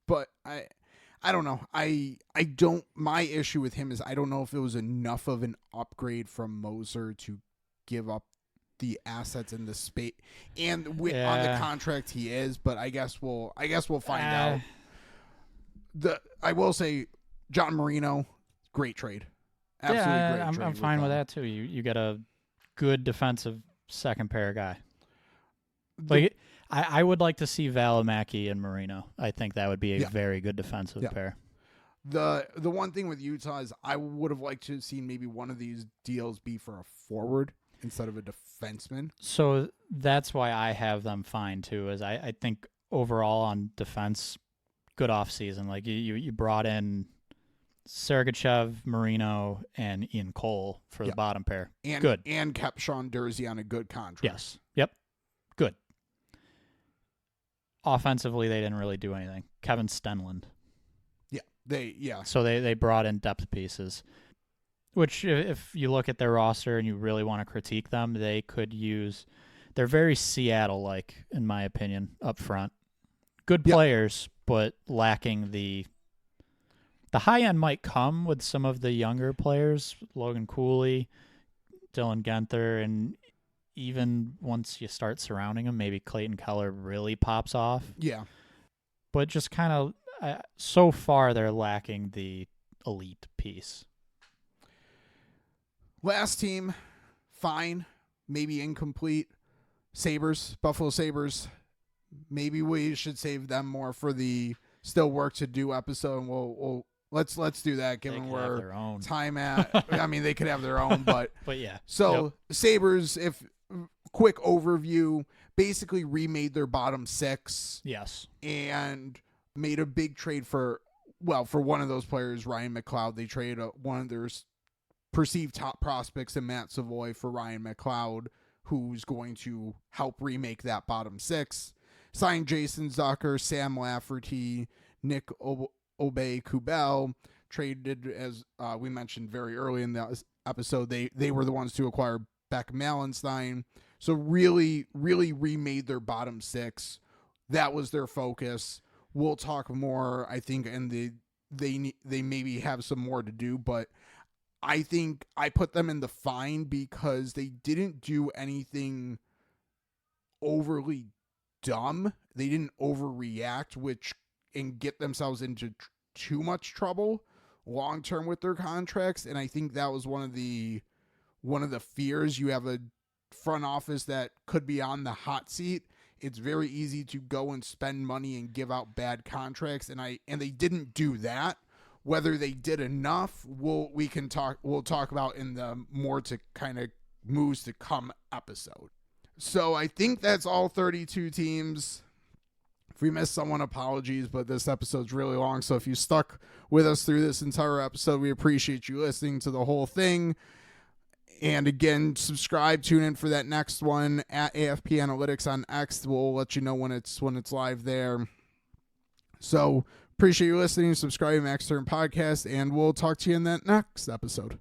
but I don't know. My issue with him is I don't know if it was enough of an upgrade from Moser to give up the assets and the space and on the contract he is, but I guess we'll find out. I will say John Marino, great trade. Absolutely great trade. I'm fine with that too. You get a good defensive second pair guy. I would like to see Valimaki and Marino. I think that would be a very good defensive pair. The one thing with Utah is I would have liked to see maybe one of these deals be for a forward instead of a defenseman. So that's why I have them fine too. Is I think overall on defense, good offseason. Like you brought in Sergachev, Marino, and Ian Cole for the bottom pair. Good. And kept Sean Dursey on a good contract. Yes. Yep. Good. Offensively, they didn't really do anything. Kevin Stenlund. So they brought in depth pieces, which if you look at their roster and you really want to critique them, they could use. They're very Seattle-like, in my opinion, up front. Good players, but lacking the high end might come with some of the younger players, Logan Cooley, Dylan Genther, and even once you start surrounding them, maybe Clayton Keller really pops off. Yeah. But just kind of, so far, they're lacking the elite piece. Last team, fine, maybe incomplete. Buffalo Sabres. Maybe we should save them more for the still work to do episode, and we'll let's do that. Given where time at, I mean, they could have their own, but yeah. So Sabres, if quick overview, basically remade their bottom 6. Yes, and made a big trade for one of those players, Ryan McLeod. They traded one of their perceived top prospects in Matt Savoy for Ryan McLeod, who's going to help remake that bottom 6. Signed Jason Zucker, Sam Lafferty, Nick Obey-Kubel. Traded, as we mentioned very early in the episode, they were the ones to acquire Beck Malenstein. So really, really remade their bottom 6. That was their focus. we'll talk more, I think, and they maybe have some more to do, but I think I put them in the fine because they didn't do anything overly dumb. They didn't overreact, and get themselves into too much trouble long term with their contracts. And I think that was one of the fears. You have a front office that could be on the hot seat. It's very easy to go and spend money and give out bad contracts, and they didn't do that. Whether they did enough, we'll talk about in the more to kind of moves to come episode. So I think that's all 32 teams. If we missed someone, apologies, but this episode's really long. So if you stuck with us through this entire episode, we appreciate you listening to the whole thing. And again, subscribe, tune in for that next one at AFP Analytics on X. We'll let you know when it's live there. So appreciate you listening, subscribe to Max Turn Podcast, and we'll talk to you in that next episode.